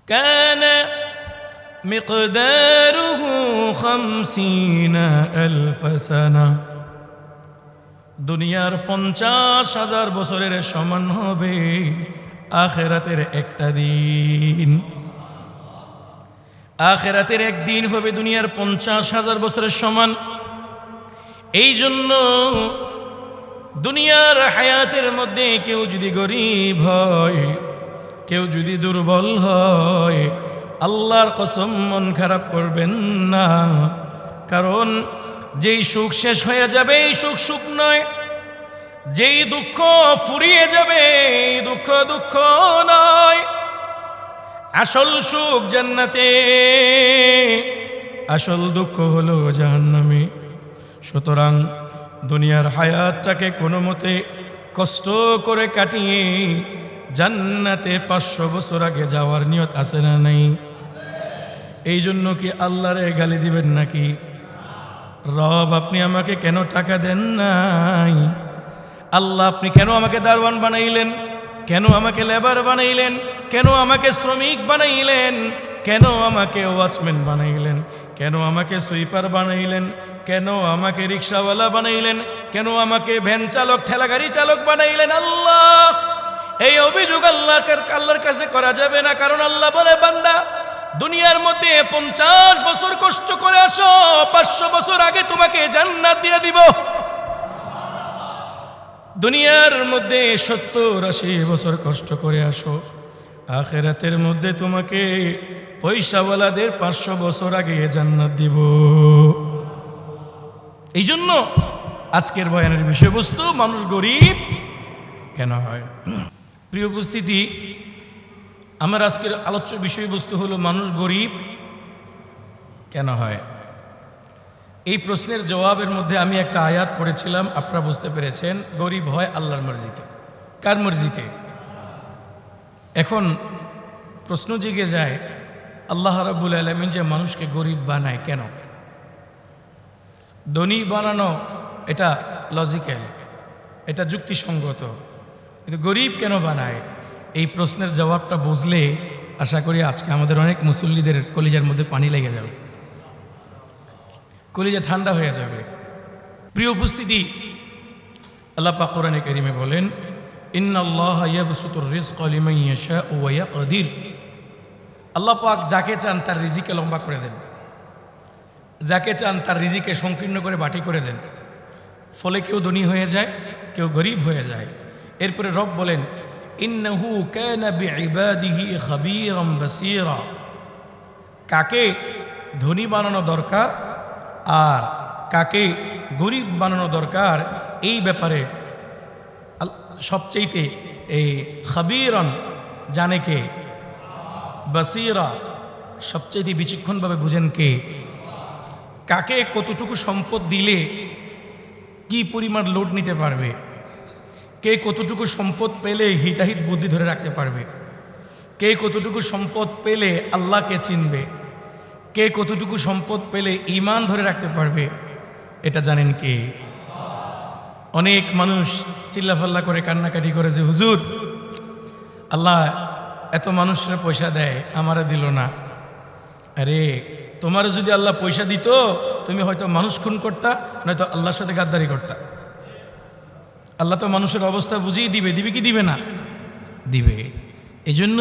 কানা মিকদারুহু 50,000 সানা। দুনিয়ার 50,000 বছরের সমান হবে আখিরাতের একটা দিন। আখিরাতের একদিন হবে দুনিয়ার 50,000 বছরের সমান। এই জন্য দুনিয়ার হায়াতের মধ্যে কেউ যদি গরিব হয়, কেউ যদি দুর্বল হয়, আল্লাহর কসম মন খারাপ করবেন না। কারণ যেই সুখ শেষ হয়ে যাবে এই সুখ সুখ নয়, যেই দুঃখ ফুরিয়ে যাবে এই দুঃখ দুঃখ নয়। আসল সুখ জান্নাতে, আসল দুঃখ হলো জাহান্নামে। সুতরাং দুনিয়ার হায়াতটাকে কোনো মতে কষ্ট করে কাটিয়ে জান্নাতে 500 বছর আগে যাওয়ার নিয়ত আছে না নাই? এই জন্য কি আল্লাহরে গালি দিবেন নাকি? রব আপনি আমাকে কেন টাকা দেন নাই? আল্লাহ আপনি কেন আমাকে দারওয়ান বানাইলেন? কেন আমাকে লেবার বানাইলেন? কেন আমাকে শ্রমিক বানাইলেন? কেন আমাকে ওয়াচম্যান বানাইলেন? কেন আমাকে সুইপার বানাইলেন? কেন আমাকে রিক্সাওয়ালা বানাইলেন? কেন আমাকে ভ্যান চালক ঠেলাগাড়ি চালক বানাইলেন? আল্লাহ এই অভিযোগ আল্লাহর কাছে করা যাবে না। কারণ আল্লাহ বলে, বান্দা দুনিয়ার মধ্যে 50 বছর কষ্ট করে আসো, 500 বছর আগে তোমাকে জান্নাত দিয়ে দিব। দুনিয়ার মধ্যে 70-80 বছর কষ্ট করে আসো, আখিরাতের মধ্যে তোমাকে পয়সাওয়ালাদের 500 বছর আগে জান্নাত দিব। এই জন্য আজকের বয়ানের বিষয়বস্তু মানুষ গরিব কেন হয়। প্রিয় উপস্থিতি, আমার আজকের আলোচ্য বিষয়বস্তু হলো মানুষ গরিব কেন হয়। এই প্রশ্নের জবাবের মধ্যে আমি একটা আয়াত পড়েছিলাম, আপনারা বুঝতে পেরেছেন। গরিব হয় আল্লাহর মর্জিতে। কার মর্জিতে? এখন প্রশ্ন জেগে যায়, আল্লাহ রাব্বুল আলামিন যে মানুষকে গরিব বানায় কেন? ধনী বানানো এটা লজিক্যাল, এটা যুক্তিসঙ্গত, কিন্তু গরিব কেন বানায়? এই প্রশ্নের জবাবটা বুঝলে আশা করি আজকে আমাদের অনেক মুসল্লিদের কলিজার মধ্যে পানি লেগে যাবে, কলিজা ঠান্ডা হয়ে যাবে। প্রিয় উপস্থিতি, আল্লাহ পাক কোরআনে কারীমে বলেন, ইন্নাল্লাহা ইয়াবসুতুর রিজকা লিমান ইয়াশাউ ওয়া ইয়াকদির। আল্লাহ পাক যাকে চান তার রিজিকে লম্বা করে দেন, যাকে চান তার রিজিকে সংকীর্ণ করে বাটি করে দেন। ফলে কেউ ধনী হয়ে যায়, কেউ গরিব হয়ে যায়। এরপরে রব বলেন, ইন্নাহু কানা বিইবাদিহি খাবীরাম বাসীরা। কাকে ধনী বানানো দরকার আর কাকে গরিব বানানো দরকার, এই ব্যাপারে সবচেয়েতে এই খাবীরান জানে কে? বাসীরা সবচেয়ে বিচক্ষণভাবে বুঝেন কে? কাকে কতটুকু সম্পদ দিলে কি পরিমাণ লোড নিতে পারবে, কে কতটুকু সম্পদ পেলে হিতাহিত বুদ্ধি ধরে রাখতে পারবে, কে কতটুকু সম্পদ পেলে আল্লাহকে চিনবে, কে কতটুকু সম্পদ পেলে ঈমান ধরে রাখতে পারবে, এটা জানেন কে? অনেক মানুষ চিল্লাফাল্লা করে কান্নাকাটি করে যে, হুজুর আল্লাহ এত মানুষের পয়সা দেয়, আমারে দিল না। আরে তোমার যদি আল্লাহ পয়সা দিত, তুমি হয়তো মানুষ খুন করতা, নয়তো আল্লাহর সাথে গাদ্দারি করতা। আল্লাহ তো মানুষের অবস্থা বুঝিয়ে দিবে, দিবে কি দিবে না? দিবে। এই জন্য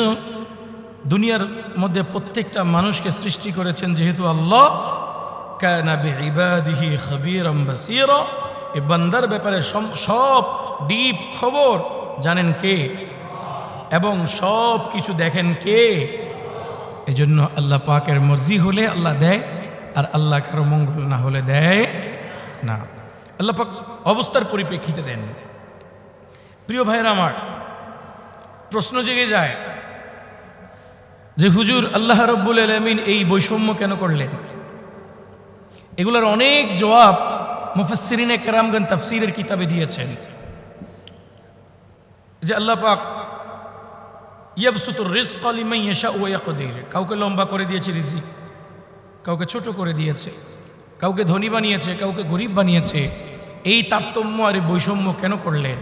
দুনিয়ার মধ্যে প্রত্যেকটা মানুষকে সৃষ্টি করেছেন যেহেতু আল্লাহ, কানা বিইবাদিহি খাবীরাম বাসীরা, এই বান্দার ব্যাপারে সব ডিপ খবর জানেন কে এবং সব কিছু দেখেন কে? এই জন্য আল্লাহ পাকের মর্জি হলে আল্লাহ দেয়, আর আল্লাহ কারো মঙ্গল না হলে দেয় না। আল্লাহ পাক অবস্থার পরিপ্রেক্ষিতে দেন। প্রিয় ভাইরা আমার, প্রশ্ন জেগে যায় যে হুজুর আল্লাহ রাব্বুল আলামিন এই বৈষম্য কেন করলেন? এগুলোর অনেক জবাব মুফাসসিরিনে কেরামগণ তাফসীরের কিতাবে দিয়েছেন। যে আল্লাহ পাক ইয়াবসুতুর রিজকা লিমান ইয়াশাউ ওয়া ইয়াকদির, কাউকে লম্বা করে দিয়েছে রিজিক, কাউকে ছোট করে দিয়েছে, কাউকে ধনী বানিয়েছে, কাউকে গরিব বানিয়েছে। এই তারতম্য আর বৈষম্য কেন করলেন?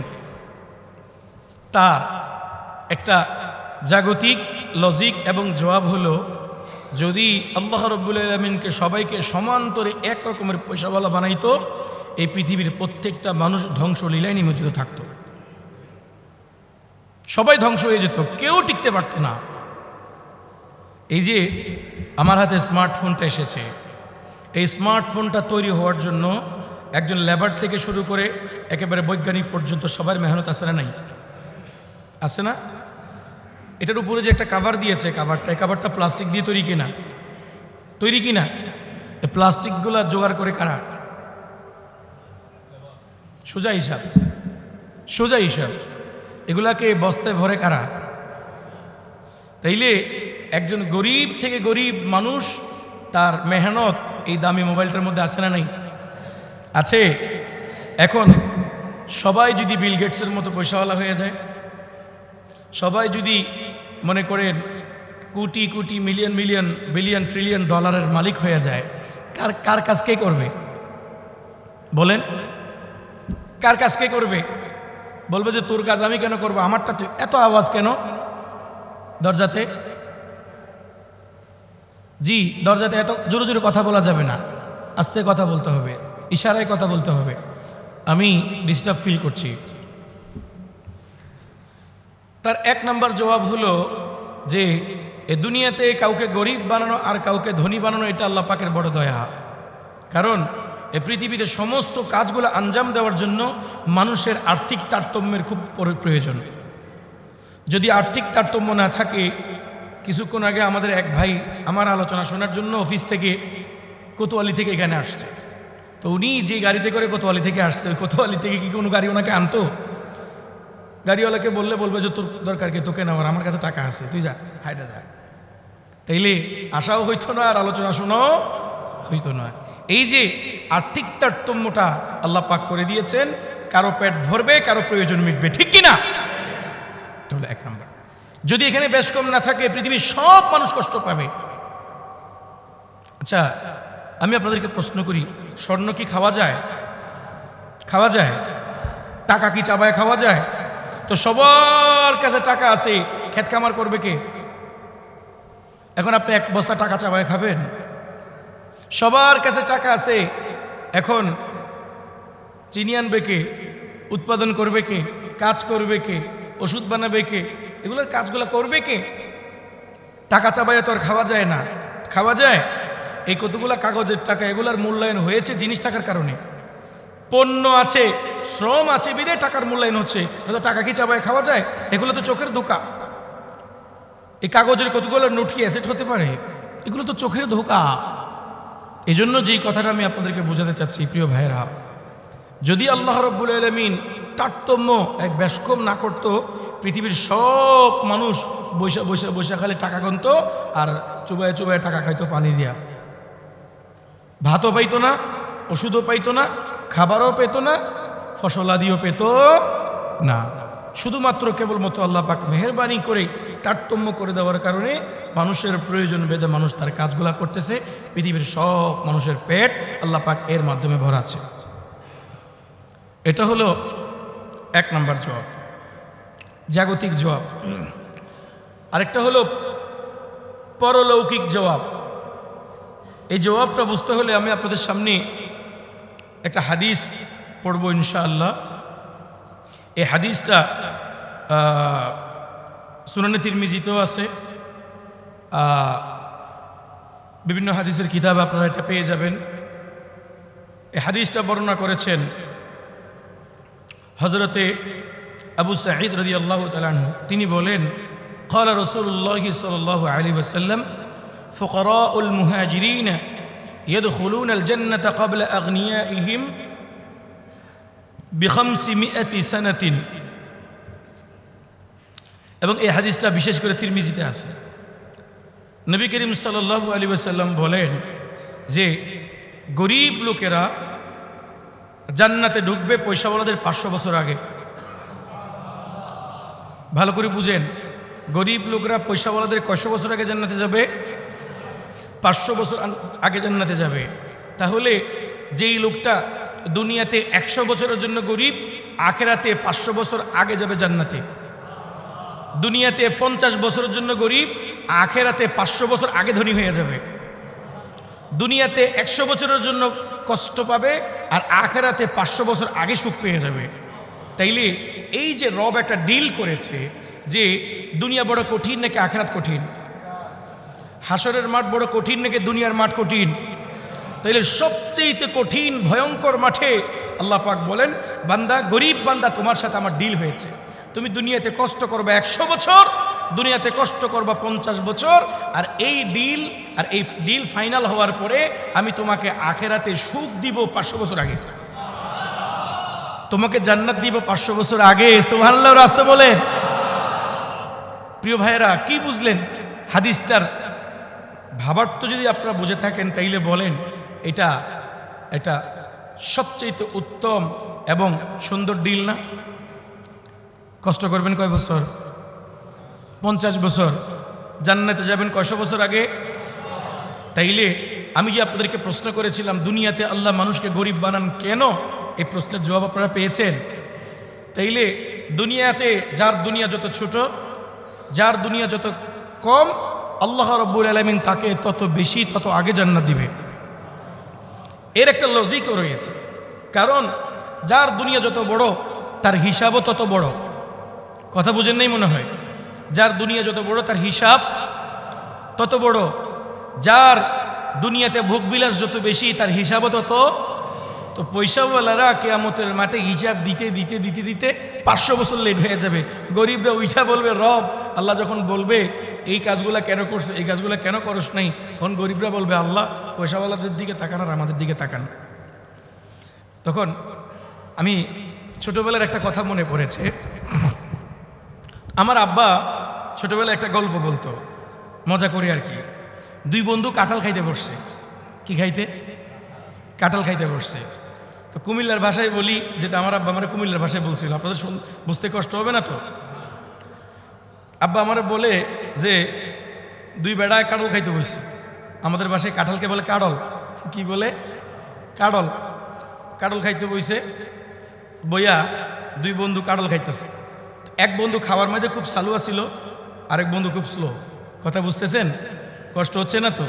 তার একটা জাগতিক লজিক এবং জবাব হলো, যদি আল্লাহ রাব্বুল আলামিনকে সবাইকে সমান্তরে এক রকমের পয়সাওয়ালা বানাইতো, এই পৃথিবীর প্রত্যেকটা মানুষ ধ্বংসলীলায় নিমজ্জিত থাকতো, সবাই ধ্বংস হয়ে যেত, কেউ টিকতে পারত না। এই যে আমার হাতে স্মার্টফোনটা এসেছে, এই স্মার্টফোনটা তৈরি হওয়ার জন্য একজন লেবার থেকে শুরু করে একেবারে বৈজ্ঞানিক পর্যন্ত সবার মেহনত আছে না নাই? আছে না? এটার উপরে যে একটা কাভার দিয়েছে, এই কাভারটা প্লাস্টিক দিয়ে তৈরি কিনা? এই প্লাস্টিকগুলা জোগাড় করে কারা? সোজা হিসাব এগুলাকে বস্তায় ভরে কারা? তাইলে একজন গরিব থেকে গরিব মানুষ, তার মেহনত এই দামি মোবাইলটার মধ্যে আছে না নাই? আছে। এখন সবাই যদি বিল গেটসের মতো পয়সাওয়ালা হয়ে যায়, সবাই যদি মনে করেন crore crore million million billion trillion ডলারের মালিক হয়ে যায়, কার কাজ কে করবে? বলেন, কার কাজ কে করবে? বলবে যে তোর কাজ আমি কেন করবো, আমারটা তুই। এত আওয়াজ কেন দরজাতে? জি, দরজাতে এত জোরে জোরে কথা বলা যাবে না, আস্তে কথা বলতে হবে, ইশারায় কথা বলতে হবে। আমি ডিস্টার্ব ফিল করছি। তার এক নাম্বার জবাব হলো যে এ দুনিয়াতে কাউকে গরিব বানানো আর কাউকে ধনী বানানো, এটা আল্লাহ পাকের বড় দয়া। কারণ এ পৃথিবীতে সমস্ত কাজগুলো আঞ্জাম দেওয়ার জন্য মানুষের আর্থিক তারতম্যের খুব প্রয়োজন। যদি আর্থিক তারতম্য না থাকে, কিছুক্ষণ আগে আমাদের এক ভাই আমার আলোচনা শোনার জন্য অফিস থেকে কোতোয়ালি থেকে এখানে আসছে, তো উনি যে গাড়িতে করে কোতোয়ালি থেকে আসছে, ওই কোতোয়ালি থেকে কি কোনো গাড়ি ওনাকে আনতো? গাড়িওয়ালাকে বলবে যে তোর দরকার কি, তোকে নেওয়ার, আমার কাছে টাকা আছে, তুই যা, হাইটা যা। তাইলে আশাও হইতো না আর আলোচনা শোনাও হইতো না। এই যে আর্থিক তারতম্যটা আল্লাহ পাক করে দিয়েছেন, কারো পেট ভরবে, কারো প্রয়োজন মিটবে, ঠিক কিনা? তাহলে এক নম্বর, যদি এখানে বেশ কম না থাকে, পৃথিবীর সব মানুষ কষ্ট পাবে। আচ্ছা, আমি আপনাদেরকে প্রশ্ন করি, স্বর্ণ কি খাওয়া যায়? খাওয়া যায়? টাকা কি চাবায় খাওয়া যায়? তো সবার কাছে টাকা আছে, ক্ষেত খামার করবে কে? এখন আপনি এক বস্তা টাকা চাবায় খাবেন? সবার কাছে টাকা আছে, এখন চিনি আনবে কে? উৎপাদন করবে কে? কাজ করবে কে? ওষুধ বানাবে কে? এগুলোর কাজগুলো করবে কে? টাকা চাবাইয়া তো আর খাওয়া যায় না। খাওয়া যায়? এই কতগুলা কাগজের টাকা, এগুলার মূল্যায়ন হয়েছে জিনিস থাকার কারণে। পণ্য আছে, শ্রম আছে, বিদে টাকার মূল্যায়ন হচ্ছে। টাকা কি চাবায় খাওয়া যায়? এগুলো তো চোখের ধোঁকা। এই কাগজের কতগুলো নোট কি অ্যাসেট হতে পারে? এগুলো তো চোখের ধোঁকা। এই জন্য যেই কথাটা আমি আপনাদেরকে বোঝাতে চাচ্ছি, প্রিয় ভাইয়েরা, যদি আল্লাহ রাব্বুল আলামিন তারতম্য এক বেশকম না করত, পৃথিবীর সব মানুষ বৈশা খালি টাকা গনত আর চুবায় চুবায় টাকা খাইতো পানি দিয়া। ভাতও পাইতো না, ওষুধও পাইতো না, খাবারও পেত না, ফসলাদিও পেত না। শুধুমাত্র কেবলমাত্র আল্লাহ পাক মেহেরবানি করে তারতম্য করে দেওয়ার কারণে মানুষের প্রয়োজন ভেদে মানুষ তার কাজগুলা করতেছে। পৃথিবীর সব মানুষের পেট আল্লাহ পাক এর মাধ্যমে ভরাচ্ছে। এটা হলো এক নাম্বার জবাব, জাগতিক জবাব। আরেকটা হলো পরলৌকিক জবাব। এই জবাবটা বুঝতে হলে আমি আপনাদের সামনে একটা হাদিস পড়ব ইনশাআল্লাহ। এই হাদিসটা সুনানে তিরমিজিতেও আছে, বিভিন্ন হাদিসের কিতাবে আপনারা এটা পেয়ে যাবেন। এই হাদিসটা বর্ণনা করেছেন হযরতে আবু সাঈদ রাদিয়াল্লাহু তাআলা আনহু। তিনি বলেন, ক্বালা রাসূলুল্লাহি সাল্লাল্লাহু আলাইহি ওয়াসাল্লাম, ফুকারাউল মুহাজিরিন ইয়াদখুলুনাল জান্নাতা ক্বাবলা আগনিয়াইহিম বি500 সানাতিন। এবং এই হাদিসটা বিশেষ করে তিরমিজিতে আছে। নবী করিম সাল্লাল্লাহু আলাইহি ওয়াসাল্লাম বলেন যে গরিব লোকেরা জান্নাতে ঢুকবে পয়সাওয়ালাদের 500 বছর আগে। ভালো করে বুঝেন, গরিব লোকরা পয়সাওয়ালাদের কয়শো বছর আগে জান্নাতে যাবে? 500 বছর আগে জান্নাতে যাবে। তাহলে যেই লোকটা দুনিয়াতে 100 বছরের জন্য গরিব, আখেরাতে 500 বছর আগে যাবে জান্নাতে। দুনিয়াতে 50 বছরের জন্য গরিব, আখেরাতে 500 বছর আগে ধনী হয়ে যাবে। দুনিয়াতে 100 বছরের জন্য কষ্ট পাবে, আর আখেরাতে 500 বছর আগে সুখ পেয়ে যাবে। তাইলে এই যে রব একটা ডিল করেছে যে দুনিয়া বড় কঠিন নাকি আখেরাত কঠিন, হাসরের মাঠ বড় কঠিন নাকি দুনিয়ার মাঠ কঠিন, তাইলে সবচেয়ে কঠিন ভয়ঙ্কর মাঠে আল্লাহ পাক বলেন, বান্দা, গরিব বান্দা, তোমার সাথে আমার ডিল হয়েছে। তুমি দুনিয়াতে কষ্ট করবে 100 বছর, দুনিয়াতে কষ্ট করবা 50 বছর, আর এই ডিল ফাইনাল হওয়ার পরে আমি তোমাকে আখেরাতে সুখ দিব 500 বছর আগে, তোমাকে জান্নাত দিব 500 বছর আগে। সুবহানাল্লাহ, রাস্তা বলেন। প্রিয় ভাইয়েরা, কি বুঝলেন হাদিসটার ভাবার্থ? যদি আপনারা বুঝে থাকেন তাইলে বলেন এটা সবচেয়ে উত্তম এবং সুন্দর ডিল না? কষ্ট করবেন কয় বছর? 50 বছর। জান্নাতে যাবেন কয়শো বছর আগে? তাইলে আমি যে আপনাদেরকে প্রশ্ন করেছিলাম দুনিয়াতে আল্লাহ মানুষকে গরিব বানান কেন, এই প্রশ্নের জবাব আপনারা পেয়েছেন। তাইলে দুনিয়াতে যার দুনিয়া যত ছোট, যার দুনিয়া যত কম, আল্লাহ রাব্বুল আলামিন তাকে তত বেশি, তত আগে জান্নাত দিবে। এর একটা লজিকও রয়েছে, কারণ যার দুনিয়া যত বড় তার হিসাবও তত বড়। কথা বুঝেন নাই মনে হয়? যার দুনিয়া যত বড় তার হিসাব তত বড়, যার দুনিয়াতে ভোগবিলাস যত বেশি তার হিসাবও তত। তো পয়সাওয়ালারা কিয়ামতের মাঠে হিসাব দিতে দিতে দিতে দিতে 500 বছর লেট হয়ে যাবে। গরিবরা উঠা বলবে, রব, আল্লাহ যখন বলবে এই কাজগুলা কেন করছো, এই কাজগুলা কেন করস নাই, তখন গরিবরা বলবে, আল্লাহ পয়সাওয়ালাদের দিকে তাকান আর আমাদের দিকে তাকান। তখন আমি ছোটবেলার একটা কথা মনে পড়েছে। আমার আব্বা ছোটবেলায় একটা গল্প বলতো, মজা করে আর কি। দুই বন্ধু কাঁঠাল খাইতে বসছে। কি খাইতে? কাঁঠাল খাইতে বসছে। তো কুমিল্লার ভাষায় বলি, যেটা আমার আব্বা আমার কুমিল্লার ভাষায় বলছিল, আপনাদের বুঝতে কষ্ট হবে না তো? আব্বা আমার বলে যে দুই বেড়ায় কাঁঠাল খাইতে বসছে। আমাদের ভাষায় কাঁঠালকে বলে কাডল। কি বলে? কাডল। কাডল খাইতে বইছে, বইয়া দুই বন্ধু কাডল খাইতেছে। এক বন্ধু খাওয়ার মধ্যে খুব সালুয়া ছিল, আরেক বন্ধু খুব স্লো। কথা বুঝতেছেন? কষ্ট হচ্ছে না তো?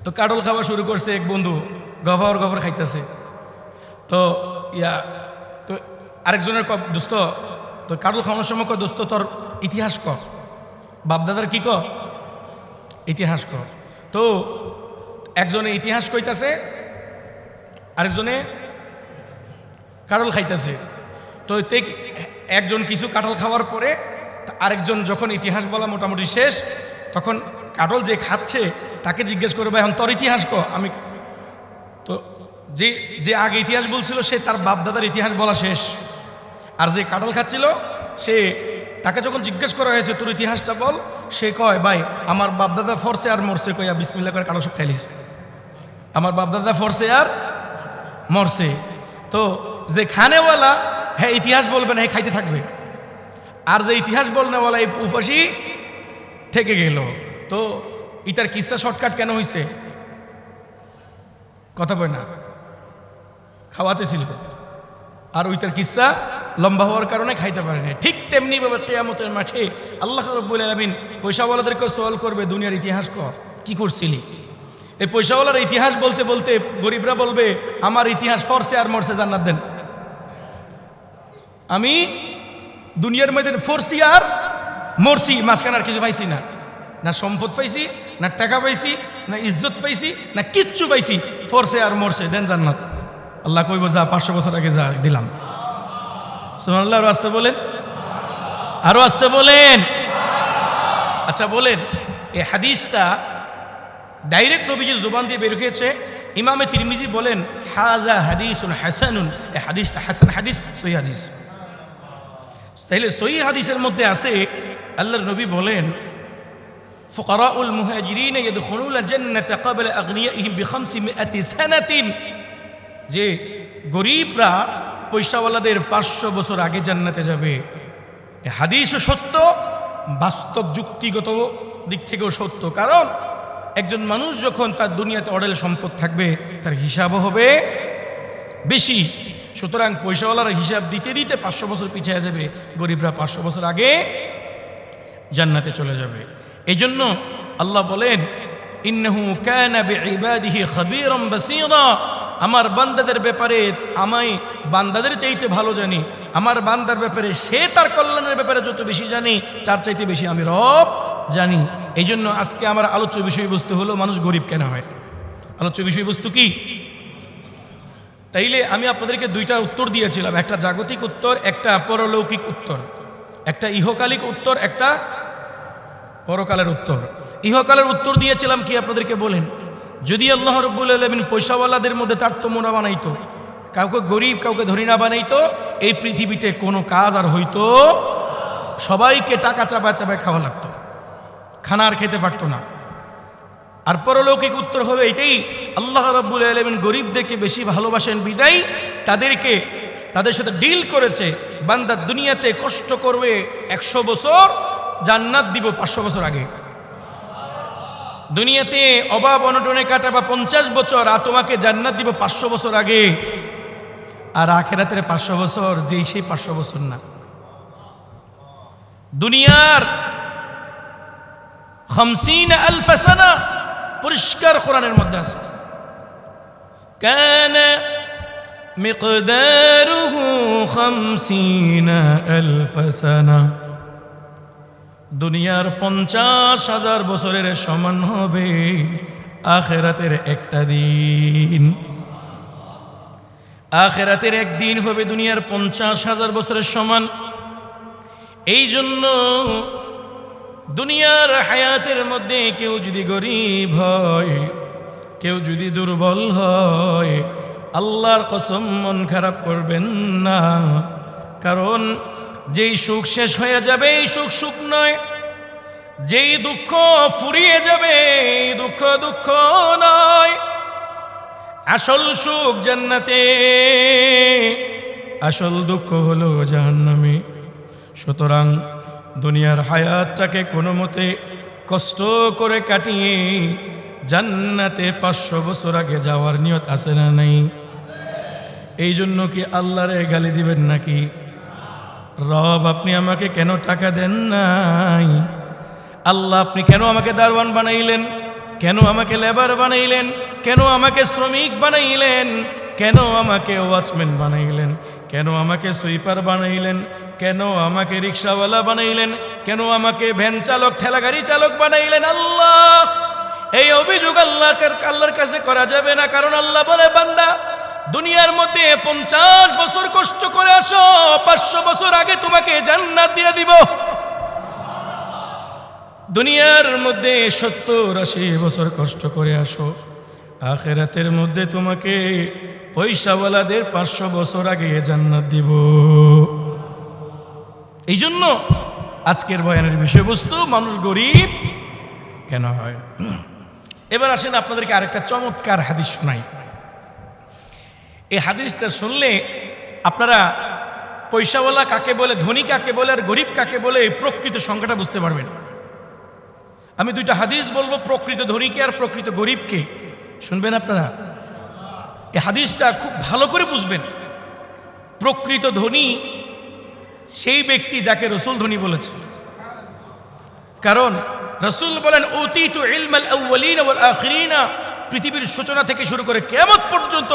তো কাডল খাওয়া শুরু করছে, এক বন্ধু গভর খাইতেছে। তো তো আরেকজনের দোস্ত, তো কাডল খাওয়ানোর সময় কয়, দোস্ত তোর ইতিহাস ক, বাপদাদার কি ক, ইতিহাস ক। তো একজনে ইতিহাস কইতাছে, আরেকজনে কাডল খাইতেছে। তো একজন কিছু কাঁঠাল খাওয়ার পরে আরেকজন যখন ইতিহাস বলা মোটামুটি শেষ, তখন কাঁঠাল যে খাচ্ছে তাকে জিজ্ঞেস করবে, এখন তোর ইতিহাস ক। আমি তো যে আগে ইতিহাস বলছিল সে তার বাপদাদার ইতিহাস বলা শেষ, আর যে কাঁঠাল খাচ্ছিল সে, তাকে যখন জিজ্ঞেস করা হয়েছে তোর ইতিহাসটা বল, সে কয়, ভাই আমার বাপদাদা ফরসে আর মরছে, কইয়া বিসমিল্লাহ করে কাঁঠাল সব খাইলিস। আমার বাপদাদা ফরসে আর মরছে। তো যে খানেওয়ালা, হ্যাঁ ইতিহাস বলবে না, হ্যাঁ খাইতে থাকবে, আর যে ইতিহাস বলনেওয়ালা এই উপাসী থেকে গেল। তো ইতার কিসা শর্টকাট কেন হয়েছে? কথা বয় না, খাওয়াতে ছিল, আর ওইটার কিসা লম্বা হওয়ার কারণে খাইতে পারে না। ঠিক তেমনি ভাবে কিয়ামতের মাঠে আল্লাহ রাব্বুল আলামিন পয়সাওয়ালাদেরকে সওয়াল করবে, দুনিয়ার ইতিহাস কি করছিলি? এই পয়সাওয়ালার ইতিহাস বলতে বলতে গরিবরা বলবে, আমার ইতিহাস ফরসে আর মরসে, জান্নাত দেন। আমি দুনিয়ার মধ্যে ফরসি আর মরসি, মাঝখানে আর কিছু পাইছি না, না সম্পদ পাইছি, না টাকা পাইছি, না ইজ্জত পাইছি, না কিচ্ছু পাইছি, ফরসে আর মরসে, দেন জান্নাত। আল্লাহ কইব, যা 500 বছর আগে যা দিলাম। সুবহানাল্লাহ, আরো আসতে বলেন, আরো আসতে বলেন। আচ্ছা বলেন, এই হাদিসটা ডাইরেক্ট নবীজির জবান দিয়ে বের হয়েছে। ইমামে তিরমিজি বলেন, হাজা হাদিসুন হাসানুন, এই হাদিসটা হাসান হাদিস, সহিহ হাদিস। তাহলে সহিহ হাদিসের মধ্যে আছে, আল্লাহর নবী বলেন, ফুকারাউল মুহাজিরিন ইয়াদখুলুনা জান্নাতা ক্বাবলা আগনিয়াইহিম বি500 সানাতিন, যে গরিবরা পয়সাওয়ালাদের 500 বছর আগে জান্নাতে যাবে। এই হাদিসও সত্য, বাস্তব যুক্তিগত দিক থেকেও সত্য। কারণ একজন মানুষ যখন তার দুনিয়াতে অঢেল সম্পদ থাকবে, তার হিসাবও হবে বেশি। সুতরাং পয়সাওয়ালারা হিসাব দিতে দিতে 500 বছর পিছিয়ে যাবে, গরিবরা 500 বছর আগে জান্নাতে চলে যাবে। এই জন্য আল্লাহ বলেন, ইন্নাহু কানা বিইবাদিহি খাবীরাম বাসীরা, আমার বান্দাদের ব্যাপারে আমি বান্দাদের চাইতে ভালো জানি, আমার বান্দার ব্যাপারে সে তার কল্যাণের ব্যাপারে যত বেশি জানি তার চাইতে বেশি আমি রব জানি। এই জন্য আজকে আমার আলোচ্য বিষয়বস্তু হলো মানুষ গরিব কেন হয়। আলোচ্য বিষয়বস্তু কি? তাইলে আমি আপনাদেরকে দুইটা উত্তর দিয়েছিলাম, একটা জাগতিক উত্তর, একটা পরলৌকিক উত্তর, একটা ইহকালিক উত্তর, একটা পরকালের উত্তর। ইহকালের উত্তর দিয়েছিলাম কি আপনাদেরকে বলেন, যদি আল্লাহ রাব্বুল আলামিন পয়সাওয়ালাদের মধ্যে তারতম্য না বানাইতো, কাউকে গরিব কাউকে ধনী না বানাইতো, এই পৃথিবীতে কোনো কাজ আর হইতো, সবাইকে টাকা চাপা চাপায় খাওয়া লাগতো, খানা আর খেতে পারতো না। আর পরলৌকিক উত্তর হবে এটাই, আল্লাহ রাব্বুল আলামিন গরিবদেরকে বেশি ভালোবাসেন বিদায় তাদের সাথে ডিল করেছে, বান্দা দুনিয়াতে কষ্ট করবে 100 বছর, জান্নাত দিব 500 বছর আগে। দুনিয়াতে অভাব অনটনে কাটাবা 50 বছর, আর তোমাকে জান্নাত দিব 500 বছর আগে। আর আখিরাতের 500 বছর যেই সেই 500 বছর না। দুনিয়ার 50,000 সানা পরিষ্কার কোরআনের মধ্যে আছে, কানা মিকদারুহু 50,000 সানা। দুনিয়ার 50,000 বছরের সমান হবে আখিরাতের একটা দিন। আখিরাতের একদিন হবে দুনিয়ার 50,000 বছরের সমান। এই জন্য দুনিয়ার হায়াতের মধ্যে কেউ যদি গরিব হয়, কেউ যদি দুর্বল হয়, আল্লাহর কসম মন খারাপ করবেন না, কারণ যেই সুখ শেষ হয়ে যাবে এই সুখ সুখ নয়, যেই দুঃখ ফুরিয়ে যাবে এই দুঃখ দুঃখ নয়। আসল সুখ জান্নাতে, আসল দুঃখ হলো জাহান্নামে। সুতরাং দুনিয়ার হায়াতটাকে কোনো মতে কষ্ট করে কাটিয়ে জান্নাতে 500 বছর আগে যাওয়ার নিয়ত আছে না নাই? এই জন্য কি আল্লাহরে গালি দিবেন নাকি? রব আপনি আমাকে কেন টাকা দেন নাই? আল্লাহ আপনি কেন আমাকে দারওয়ান বানাইলেন? কেন আমাকে লেবার বানাইলেন? কেন আমাকে শ্রমিক বানাইলেন? কেন আমাকে ওয়াচম্যান বানাইলেন? কেন আমাকে সুইপার বানাইলেন? কেন আমাকে রিক্সাওয়ালা বানাইলেন? কেন আমাকে ভ্যান চালক ঠেলাগাড়ি চালক বানাইলেন? আল্লাহ এই অভিযোগ আল্লাহর কাছে করা যাবে না, কারণ আল্লাহ বলে, বান্দা দুনিয়ার মধ্যে 50 বছর কষ্ট করে আসো, 500 বছর আগে তোমাকে জান্নাত দিয়ে দিব। দুনিয়ার মধ্যে 70-80 বছর কষ্ট করে আসো, আখিরাতের মধ্যে তোমাকে পয়সাওয়ালাদের 500 বছর আগে জান্নাত দিব। এই জন্য আজকের বয়ানের বিষয়বস্তু মানুষ গরিব কেন হয়। এবার আসেন আপনাদেরকে আরেকটা চমৎকার হাদিস শোনাই। এই হাদিসটা শুনলে আপনারা পয়সাওয়ালা কাকে বলে, ধনী কাকে বলে, আর গরিব কাকে বলে এই প্রকৃত সংখ্যাটা বুঝতে পারবেন। আমি দুইটা হাদিস বলবো, প্রকৃত ধনীকে আর প্রকৃত গরিবকে। শুনবেন আপনারা, এই হাদিসটা খুব ভালো করে বুঝবেন। প্রকৃত ধনী সেই ব্যক্তি যাকে রাসূল ধনী বলেছে, কারণ রাসূল বলেন, উতিতু ইলমাল আউয়ালিন ওয়াল আখিরিন, পৃথিবীর সূচনা থেকে শুরু করে কিয়ামত পর্যন্ত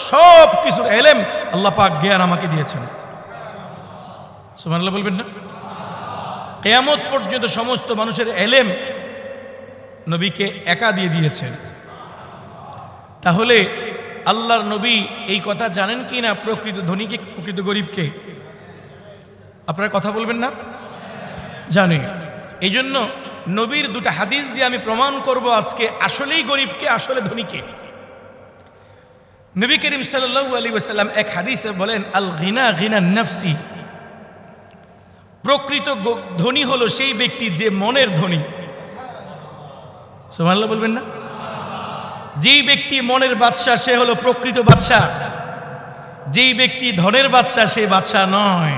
সব কিছুর ইলম আল্লাহ পাক জ্ঞান আমাকে দিয়েছেন। সুবহানাল্লাহ বলবেন না? কিয়ামত পর্যন্ত সমস্ত মানুষের ইলম নবীকে একা দিয়ে দিয়েছেন। তাহলে আল্লাহর নবী এই কথা জানেন কি না, প্রকৃত ধনীকে প্রকৃত গরিবকে? আপনারা কথা বলবেন না? জানি। এই জন্য নবীর দুটা হাদিস দিয়ে আমি প্রমাণ করব আজকে আসলেই গরিবকে, আসলে ধনীকে। নবী করিম সাল্লাল্লাহু আলাইহি ওয়াসাল্লাম এক হাদিসে বলেন, আল গিনা গিনান নাফসি, প্রকৃত ধনী হলো সেই ব্যক্তি যে মনের ধনী। সুবহানাল্লাহ বলবেন না? যেই ব্যক্তি মনের বাদশা সে হলো প্রকৃত বাদশা। যেই ব্যক্তি ধনের বাদশা সে বাদশা নয়।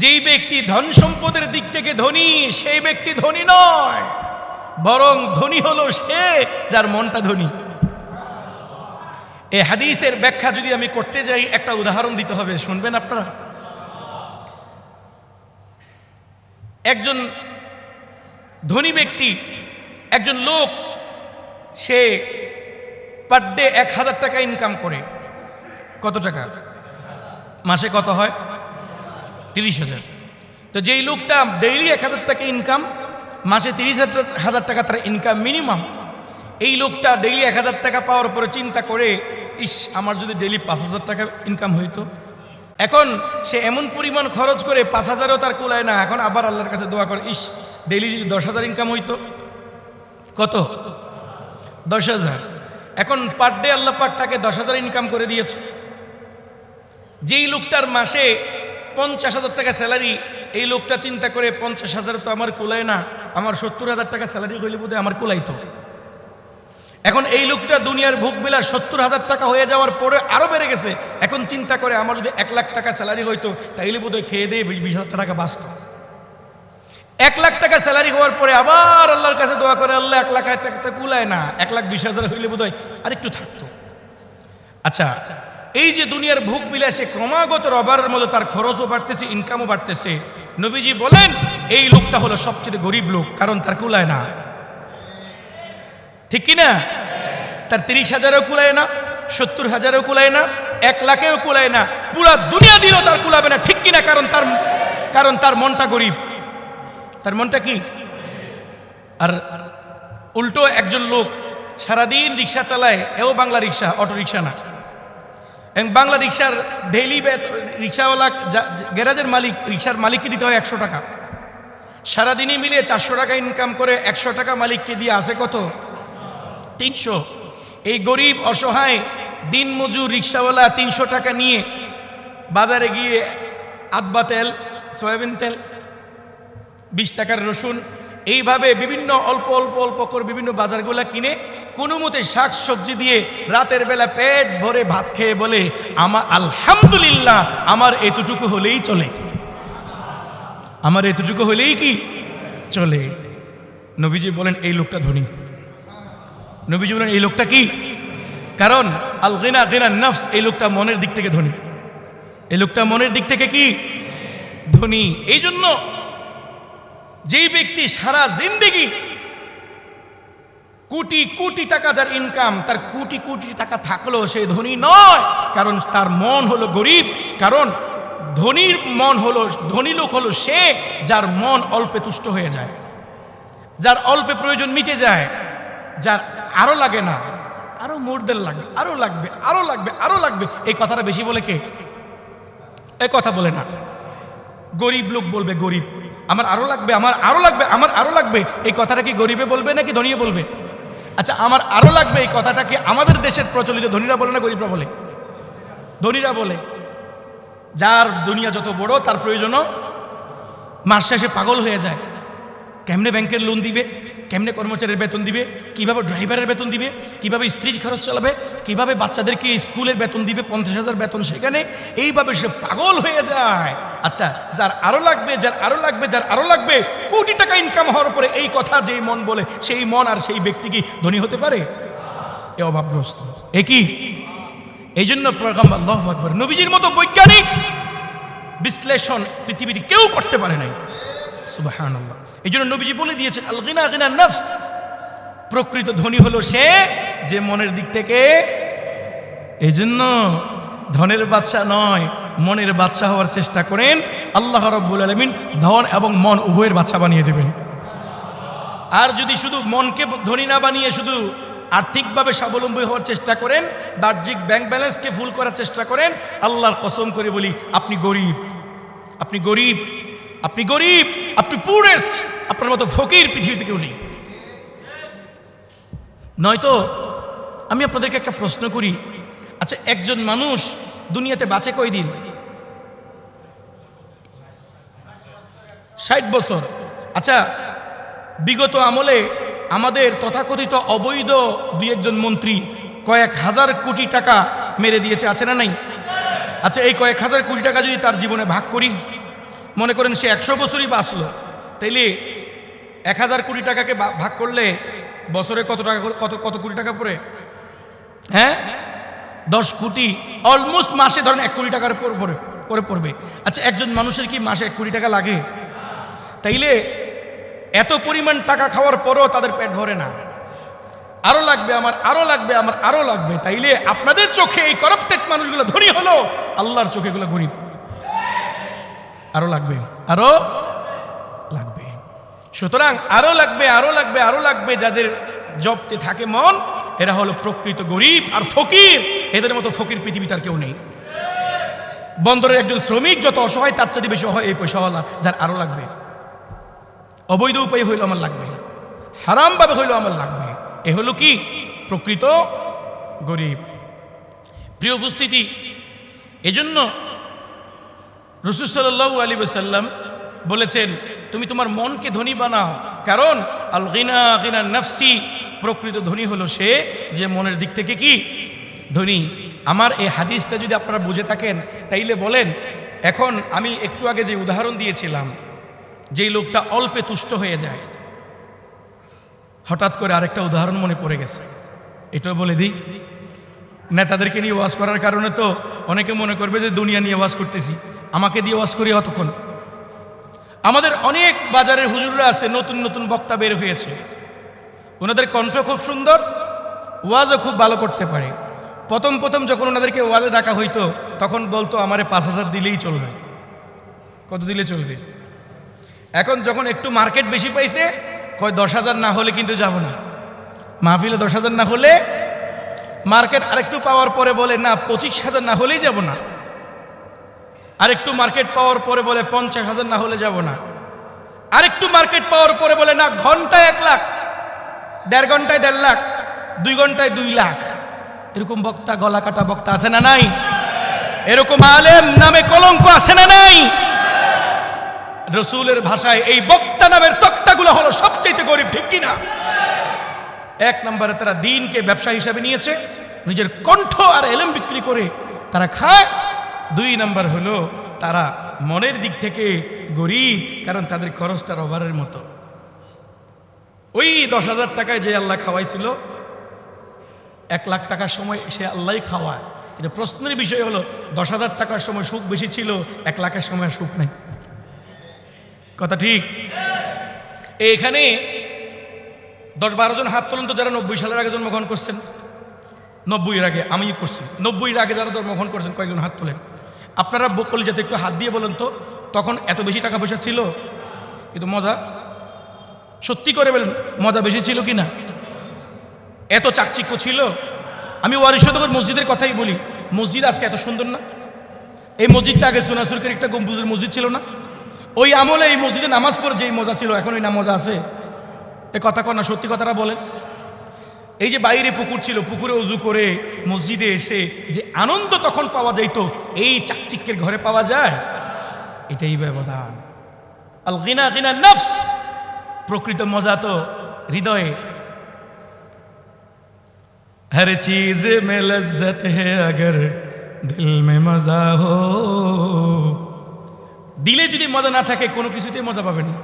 যেই ব্যক্তি ধন সম্পদের দিক থেকে ধনী সেই ব্যক্তি ধনী নয়, বরং ধনী হলো সে যার মনটা ধনী। এই হাদিসের ব্যাখ্যা যদি আমি করতে যাই, একটা উদাহরণ দিতে হবে, শুনবেন আপনারা। একজন ধনী ব্যক্তি, একজন লোক, সে পার ডে 1000 টাকা ইনকাম করে। কত টাকা? মাসে কত হয়? 30,000। তো যেই লোকটা ডেইলি 1000 টাকা ইনকাম, মাসে 30,000 টাকা তার ইনকাম মিনিমাম, এই লোকটা ডেইলি 1000 টাকা পাওয়ার পরে চিন্তা করে, ইস, আমার যদি ডেইলি 5,000 টাকা ইনকাম হইতো। এখন সে এমন পরিমাণ খরচ করে 5,000ও তার কুলায় না। এখন আবার আল্লাহর কাছে দোয়া করে, ইস, ডেইলি যদি 10,000 ইনকাম হইতো। কত? 10,000। এখন পার ডে আল্লাহ পাক তাকে 10,000 ইনকাম করে দিয়েছে। যেই লোকটার মাসে 50,000 টাকা স্যালারি, এই লোকটা চিন্তা করে 50,000 তো আমার কুলায় না, আমার 70,000 টাকা স্যালারি হইলে বোধহয় আমার কুলাইতো। এখন এই লোকটা দুনিয়ার ভোগ বিলাস 70,000 টাকা হয়ে যাওয়ার পরে আরো বেড়ে গেছে। এখন চিন্তা করে, আমার যদি 1 লাখ টাকা স্যালারি হইতো তাইলে বোধহয় খেয়ে দিয়ে 20,000 টাকা বাঁচত। 1 লাখ টাকা স্যালারি হওয়ার পরে আবার আল্লাহর কাছে দোয়া করে, আল্লাহ 1 লাখ টাকা তো কুলায় না, 1,20,000 হইলে বোধহয় আরেকটু থাকতো। আচ্ছা, এই যে দুনিয়ার ভোগ বিলাসে ক্রমাগত রবারের মতো তার খরচও বাড়তেছে, ইনকামও বাড়তেছে, নবীজি বলেন এই লোকটা হলো সবচেয়ে গরিব লোক, কারণ তার কুলায় না। ঠিক কিনা? তার 30,000ও কুলায় না, 70,000ও কুলায় না, 1 লাখেও কুলায় না, পুরা দুনিয়া দিলেও তার কুলাবে না। ঠিক কিনা? কারণ তার মনটা গরিব। তার মনটা কি? আর উল্টো একজন লোক সারাদিন রিক্সা চালায়, এও বাংলা রিক্সা, অটো রিক্সা না, এবং বাংলা রিক্সার ডেইলি রিক্সাওয়ালা, গ্যারাজের মালিক, রিক্সার মালিককে দিতে হয় 100 টাকা। সারাদিনই মিলিয়ে 400 টাকা ইনকাম করে, 100 টাকা মালিককে দিয়ে আসে কত? 300। এই গরিব অসহায় দিন মজুর রিক্সাওয়ালা 300 টাকা নিয়ে বাজারে গিয়ে আদবা তেল, সয়াবিন তেল, 20 টাকার রসুন, এইভাবে বিভিন্ন অল্প অল্প অল্প করে বিভিন্ন বাজারগুলা কিনে কোনো মতে শাক সবজি দিয়ে রাতের বেলা পেট ভরে ভাত খেয়ে বলে, আমার আলহামদুলিল্লাহ, আমার এতটুকু হলেই চলে, আমার এতটুকু হলেই কি চলে। নবীজি বলেন এই লোকটা ধনী। নবীজি বলেন এই লোকটা কি? কারণ আল গিনা গিনা নফস, এই লোকটা মনের দিক থেকে ধনী। এই লোকটা মনের দিক থেকে কি ধনী। এই জন্য যেই ব্যক্তি সারা জিন্দেগি কোটি কোটি টাকা যার ইনকাম, তার কোটি কোটি টাকা থাকলেও সে ধনী নয়, কারণ তার মন হলো গরিব। কারণ ধনীর মন হলো, ধনী লোক হলো সে যার মন অল্পে তুষ্ট হয়ে যায়, যার অল্পে প্রয়োজন মিটে যায়, যার আরো লাগে না, আরো মোরদের লাগবে, আরো লাগবে, আরো লাগবে, আরো লাগবে। এই কথাটা বেশি বলে কে? এই কথা বলে না, গরিব লোক বলবে গরিব, আমার আরো লাগবে, আমার আরো লাগবে, আমার আরো লাগবে। এই কথাটা কি গরিবে বলবে নাকি ধনীয়ে বলবে? আচ্ছা, আমার আরো লাগবে এই কথাটা কি আমাদের দেশের প্রচলিত ধনীরা বলে না গরিবরা বলে? ধনীরা বলে। যার দুনিয়া যত বড়, তার প্রয়োজনও মাস শেষে পাগল হয়ে যায়। কেমনে ব্যাংকের লোন দিবে, কেমনে কর্মচারীর বেতন দিবে, কিভাবে ড্রাইভারের বেতন দিবে, কিভাবে স্ত্রীর খরচ চালাবে, কিভাবে বাচ্চাদেরকে স্কুলের বেতন দিবে, 50,000 বেতন সেখানে, এইভাবে সে পাগল হয়ে যায়। আচ্ছা, যার আরো লাগবে, যার আরো লাগবে, যার আরো লাগবে, কোটি টাকা ইনকাম হওয়ার পরে এই কথা যেই মন বলে, সেই মন আর সেই ব্যক্তি কি ধনী হতে পারে? এ অভাবগ্রস্ত। এ কি? এই জন্য পয়গম্বর আল্লাহু আকবার, নবীজির মতো বৈজ্ঞানিক বিশ্লেষণ পৃথিবীতে কেউ করতে পারে নাই। সুবহানাল্লাহ। এই জন্য নবীজি বলে দিয়েছেন আল গিনা গিনা নফস, প্রকৃত ধনী হলো সে যে মনের দিক থেকে। এই জন্য ধনের বাদশা নয়, মনের বাদশা হওয়ার চেষ্টা করেন। আল্লাহ রাব্বুল আলামিন ধন এবং মন উভয়ের বাদশা বানিয়ে দেবেন। আর যদি শুধু মনকে ধনী না বানিয়ে শুধু আর্থিকভাবে স্বাবলম্বী হওয়ার চেষ্টা করেন, বাহ্যিক ব্যাংক ব্যালেন্সকে ফুল করার চেষ্টা করেন, আল্লাহর কসম করে বলি আপনি গরিব, আপনি গরিব, আপনি গরিব, আপনি পুরেস্ট, আপনার মতো ফকির পৃথিবীতে কেউ নেই। নয়তো আমি আপনাদেরকে একটা প্রশ্ন করি, আচ্ছা একজন মানুষ দুনিয়াতে বাঁচে কয়দিন? 60 বছর। আচ্ছা, বিগত আমলে আমাদের তথাকথিত অবৈধ দুই একজন মন্ত্রী কয়েক হাজার কোটি টাকা মেরে দিয়েছে, আছে না নাই? আচ্ছা, এই কয়েক হাজার কোটি টাকা যদি তার জীবনে ভাগ করি, মনে করেন সে 100 বছরই বাঁচলো, তাইলে 1000 কোটি টাকাকে ভাগ করলে বছরে কত টাকা, কত কোটি টাকা পড়ে? হ্যাঁ, 10 কোটি। অলমোস্ট মাসে ধরেন 1 কোটি টাকার পরে পড়বে। আচ্ছা, একজন মানুষের কি মাসে 1 কোটি টাকা লাগে? তাইলে এত পরিমাণ টাকা খাওয়ার পরও তাদের পেট ভরে না, আরো লাগবে আমার, আরো লাগবে আমার, আরো লাগবে। তাইলে আপনাদের চোখে এই করাপ্টেড মানুষগুলো ধনী হলো, আল্লাহর চোখে এগুলো গরিব। আরো লাগবে, আরো লাগবে। সুতরাং আরো লাগবে, আরো লাগবে, আরো লাগবে যাদের জব্দে থাকে মন, এরা হলো প্রকৃত গরিব আর ফকির। এদের মতো ফকির পৃথিবীতে আর কেউ নেই। বন্দরের একজন শ্রমিক যত অসহায় তার চেয়ে বেশি হয় এই পয়সাওয়ালা, যার আরো লাগবে। অবৈধ উপায় হইল আমার লাগবে, হারাম ভাবে হইল আমার লাগবে। এ হলো কি প্রকৃত গরিব। প্রিয় উপস্থিতি, এজন্য রাসূল সাল্লাল্লাহু আলাইহি ওয়াসাল্লাম বলেছেন, তুমি তোমার মনকে ধনী বানাও, কারণ আল গিনা গিনা নাফসি, প্রকৃত ধনী হলো সে যে মনের দিক থেকে কি ধনী। আমার এই হাদিসটা যদি আপনারা বুঝে থাকেন তাইলে বলেন, এখন আমি একটু আগে যে উদাহরণ দিয়েছিলাম, যেই লোকটা অল্পে তুষ্ট হয়ে যায়, হঠাৎ করে আরেকটা উদাহরণ মনে পড়ে গেছে, এটাও বলে দিই। নেতাদেরকে নিয়ে ওয়াজ করার কারণে তো অনেকে মনে করবে যে দুনিয়া নিয়ে ওয়াজ করতেছি, আমাকে দিয়ে ওয়াজ করি অতক্ষণ। আমাদের অনেক বাজারের হুজুররা আছে, নতুন নতুন বক্তা বের হয়েছে, ওনাদের কণ্ঠ খুব সুন্দর, ওয়াজও খুব ভালো করতে পারে। প্রথম প্রথম যখন ওনাদেরকে ওয়াজে ডাকা হইতো তখন বলতো আমারে 5,000 দিলেই চলবে। কত দিলে চলবে? এখন যখন একটু মার্কেট বেশি পাইছে, কয় 10,000 না হলে কিন্তু যাব না মাহফিলে, 10,000 না হলে। মার্কেট আরেকটু পাওয়ার পরে বলে না 25,000 না হলেই যাব না। আরেকটু মার্কেট পাওয়ার পরে বলে 50,000 না হলে যাব না। আরেকটু মার্কেট পাওয়ার পরে বলে না ঘন্টায় 1 লাখ, 1.5 ঘন্টায় 1.5 লাখ, 2 ঘন্টায় 2 লাখ। এরকম বক্তা, গলা কাটা বক্তা আছে না নাই? এরকম আলেম নামে কলঙ্ক আছে না নাই? রসুলের ভাষায় এই বক্তা নামের তক্তাগুলো হলো সবচেয়ে গরিব, ঠিক কিনা? 1 নম্বরে তারা দ্বীনকে ব্যবসা হিসাবে নিয়েছে, নিজের কণ্ঠ আর এলেম বিক্রি করে তারা খায়। 2 নম্বর হলো তারা মনের দিক থেকে গরিব, কারণ তাদের খরচটা রবারের মতো। ওই 10,000 টাকায় যে আল্লাহ খাওয়াইছিল, 1 লাখ টাকার সময় সে আল্লাহই খাওয়ায়। কিন্তু প্রশ্নের বিষয় হলো 10,000 টাকার সময় সুখ বেশি ছিল, 1 লাখের সময় সুখ নাই। কথা ঠিক? এইখানে 10-12 জন হাত তুলুন তো যারা 90 সালের আগে জন্মগ্রহণ করছেন। 90-এর আগে আমি করছি, 90-এর আগে যারা জন্মগ্রহণ করছেন কয়েকজন হাত তোলেন। আপনারা বকলি যাতে একটু হাত দিয়ে বলেন তো, তখন এত বেশি টাকা পয়সা ছিল? কিন্তু মজা, সত্যি করে বলেন, মজা বেশি ছিল কি না? এত চাকচিক্য ছিল? আমি ওয়ারিশদগর মসজিদের কথাই বলি, মসজিদ আজকে এত সুন্দর না? এই মসজিদটা আগে সোনাসুরকের একটা গম্বুজের মসজিদ ছিল না? ওই আমলে এই মসজিদে নামাজ পড়ে যেই মজা ছিল, এখন ওই না মজা আছে? এ কথা কর না, সত্যি কথাটা বলেন। এই যে বাইরে পুকুর ছিল, পুকুরে উজু করে মসজিদে এসে যে আনন্দ তখন পাওয়া যাইতো, এই চাকচিক্যের ঘরে পাওয়া যায়? এটাই ব্যবধান। আল গিনা গিনা নফস, প্রকৃত মজা তো হৃদয়ে। हर चीज में लज्जत है अगर दिल में मजा हो। দিলে যদি মজা না থাকে কোনো কিছুতেই মজা পাবেন না।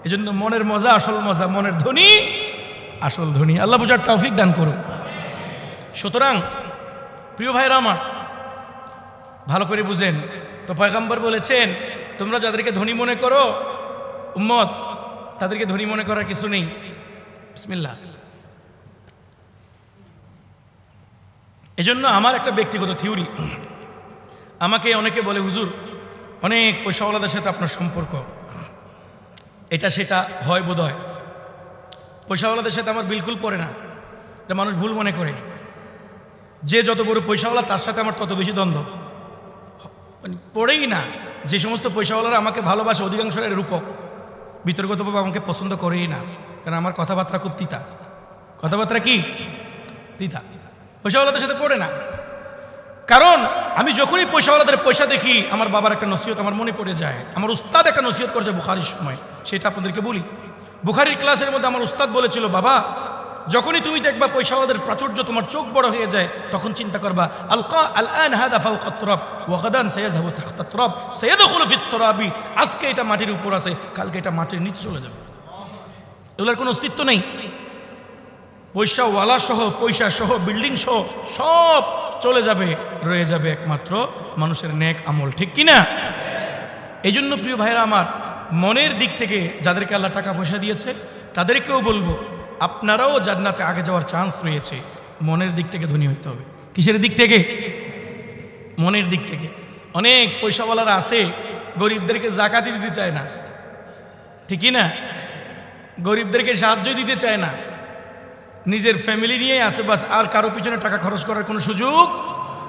এজন্য মনের মজা আসল মজা, মনের ধনী আসল ধনী। আল্লাহ বুঝার তৌফিক দান করুন। সুতরাং প্রিয় ভাইরা আমার, ভালো করে বুঝেন তো, পয়গম্বর বলেছেন তোমরা যাদেরকে ধনী মনে করো উম্মত, তাদেরকে ধনী মনে করার কিছু নেই। বিসমিল্লাহ। এজন্য আমার একটা ব্যক্তিগত থিওরি, আমাকে অনেকে বলে হুজুর অনেক পয়সাওয়ালাদের সাথে আপনার সম্পর্ক, এটা সেটা হয় বোধ হয়। পয়সাওয়ালাদের সাথে আমার বিলকুল পড়ে না, এটা মানুষ ভুল মনে করে। যে যত বড় পয়সাওয়ালা তার সাথে আমার তত বেশি দ্বন্দ্ব, পড়েই না। যে সমস্ত পয়সাওয়ালারা আমাকে ভালোবাসে অধিকাংশ রূপক, বিতর্কতভাবে আমাকে পছন্দ করেই না, কারণ আমার কথাবার্তা খুব তিতা। কথাবার্তা কি তিতা, পয়সাওয়ালাদের সাথে পড়ে না। কারণ আমি যখনই পয়সাওয়ালাদের পয়সা দেখি, আমার বাবার একটা নসিহত আমার মনে পড়ে যায়। আমার উস্তাদ একটা নসিহত করেছে বুখারীর সময়, সেটা আপনাদেরকে বলি। বুখারীর ক্লাসের মধ্যে আমার উস্তাদ বলেছিল, বাবা যখনই তুমি দেখবা পয়সাওয়ালাদের প্রাচুর্য তোমার চোখ বড় হয়ে যায়, তখন চিন্তা করবা আলকা আলআন হাদা ফাওকা তুরাব ওয়া গাদান সায়াযহাবু তাহতা তুরাব সায়াদখুলু ফিত তুরাবি। আজকে এটা মাটির উপর আছে, কালকে এটা মাটির নিচে চলে যাবে। এগুলোর কোনো অস্তিত্ব নেই। পয়সাওয়ালা সহ, পয়সা সহ, বিল্ডিং সহ সব চলে যাবে, রয়ে যাবে একমাত্র মানুষের নেক আমল, ঠিক কিনা? এই জন্য প্রিয় ভাইরা আমার, মনের দিক থেকে যাদেরকে আল্লাহ টাকা পয়সা দিয়েছে তাদেরকেও বলবো আপনারাও জান্নাতে আগে যাওয়ার চান্স রয়েছে। মনের দিক থেকে ধনী হইতে হবে। কিসের দিক থেকে? মনের দিক থেকে। অনেক পয়সাওয়ালারা আছে গরিবদেরকে জাকাতি দিতে চায় না, ঠিকই না? গরিবদেরকে সাহায্য দিতে চায় না, নিজের ফ্যামিলি নিয়েই আছে বাস, আর কারো পিছনে টাকা খরচ করার কোনো সুযোগ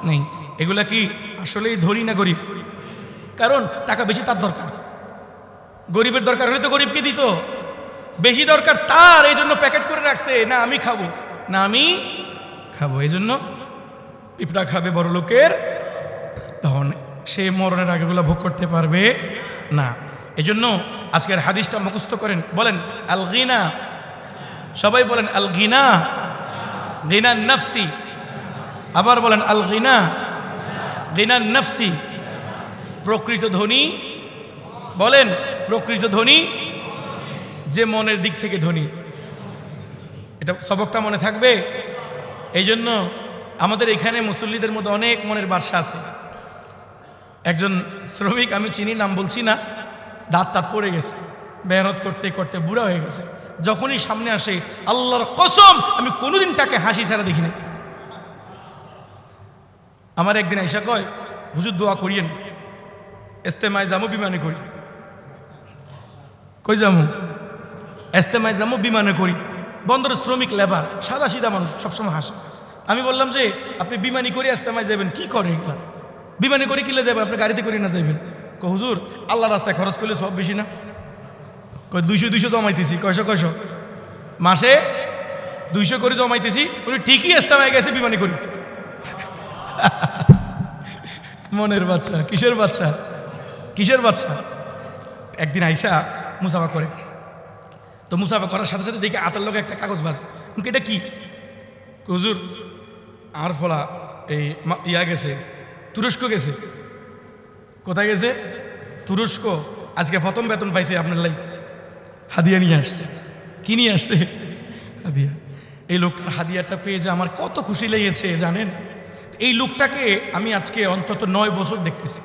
নেই। এগুলা কি আসলেই ধনী না গরিব? কারণ টাকা বেশি তার দরকার, গরিবের দরকার হলে তো গরিবকে দিত, বেশি দরকার তার, এই জন্য প্যাকেট করে রাখছে, না আমি খাবো, না আমি খাবো, এই জন্য পিঁপড়া খাবে বড় লোকের ধন, সে মরণের আগেগুলো ভোগ করতে পারবে না। এই জন্য আজকের হাদিসটা মুখস্থ করেন, বলেন আল গিনা, সবাই বলেন আল গিনা, গিনা নফসি, আবার বলেন আল গিনা, গিনা নফসি। প্রকৃত ধনী, বলেন প্রকৃত ধনী যে মনের দিক থেকে ধনী। এটা সবকটা মনে থাকবে। এই জন্য আমাদের এখানে মুসল্লিদের মধ্যে অনেক মনের বাদশা আছে। একজন শ্রমিক আমি চিনি, নাম বলছি না, দাঁত তাঁত পড়ে গেছে, মেহনত করতে করতে বুড়া হয়ে গেছে। যখনই সামনে আসে আল্লাহর কসম আমি কোনোদিন তাকে হাসি ছাড়া দেখি না। আমার একদিন আইসা কয়, হুজুর দোয়া করিয়েন, ইস্তেমায় যাবো বিমানে করি। কই যাবো? ইস্তেমায় যাবো বিমানে করি। বন্দরের শ্রমিক, লেবার, সাদা সিধা মানুষ, সবসময় হাসে। আমি বললাম যে আপনি বিমানি করে ইস্তেমায় যাবেন, কি করে এগুলা? বিমানে করে কিলে যাবেন, আপনি গাড়িতে করে না যাবেন? হুজুর আল্লাহ রাস্তায় খরচ করলে সব বেশি না? কয় 200 জমাইতেছি। কয়শো মাসে 200 করে জমাইতেছি। উনি ঠিকই ইস্তেমায় গেছে বিমানে করি। মনের বাচ্চা। কিসের বাচ্চা? কিসের বাচ্চা? একদিন আইসা মুসাফা করে, তো মুসাফা করার সাথে সাথে দেখি আতার লোক একটা কাগজ বাজ। এটা কি? হুজুর আর ফলা এই ইয়া গেছে, তুরস্ক গেছে। কোথায় গেছে? তুরস্ক। আজকে প্রথম বেতন পাইছে, আপনার লাই হাদিয়া নিয়ে আসছে। কি নিয়ে আসছে? হাদিয়া। এই লোকটার হাদিয়াটা পেয়ে যে আমার কত খুশি লেগেছে জানেন? এই লোকটাকে আমি আজকে অন্তত 9 বছর দেখতেছি।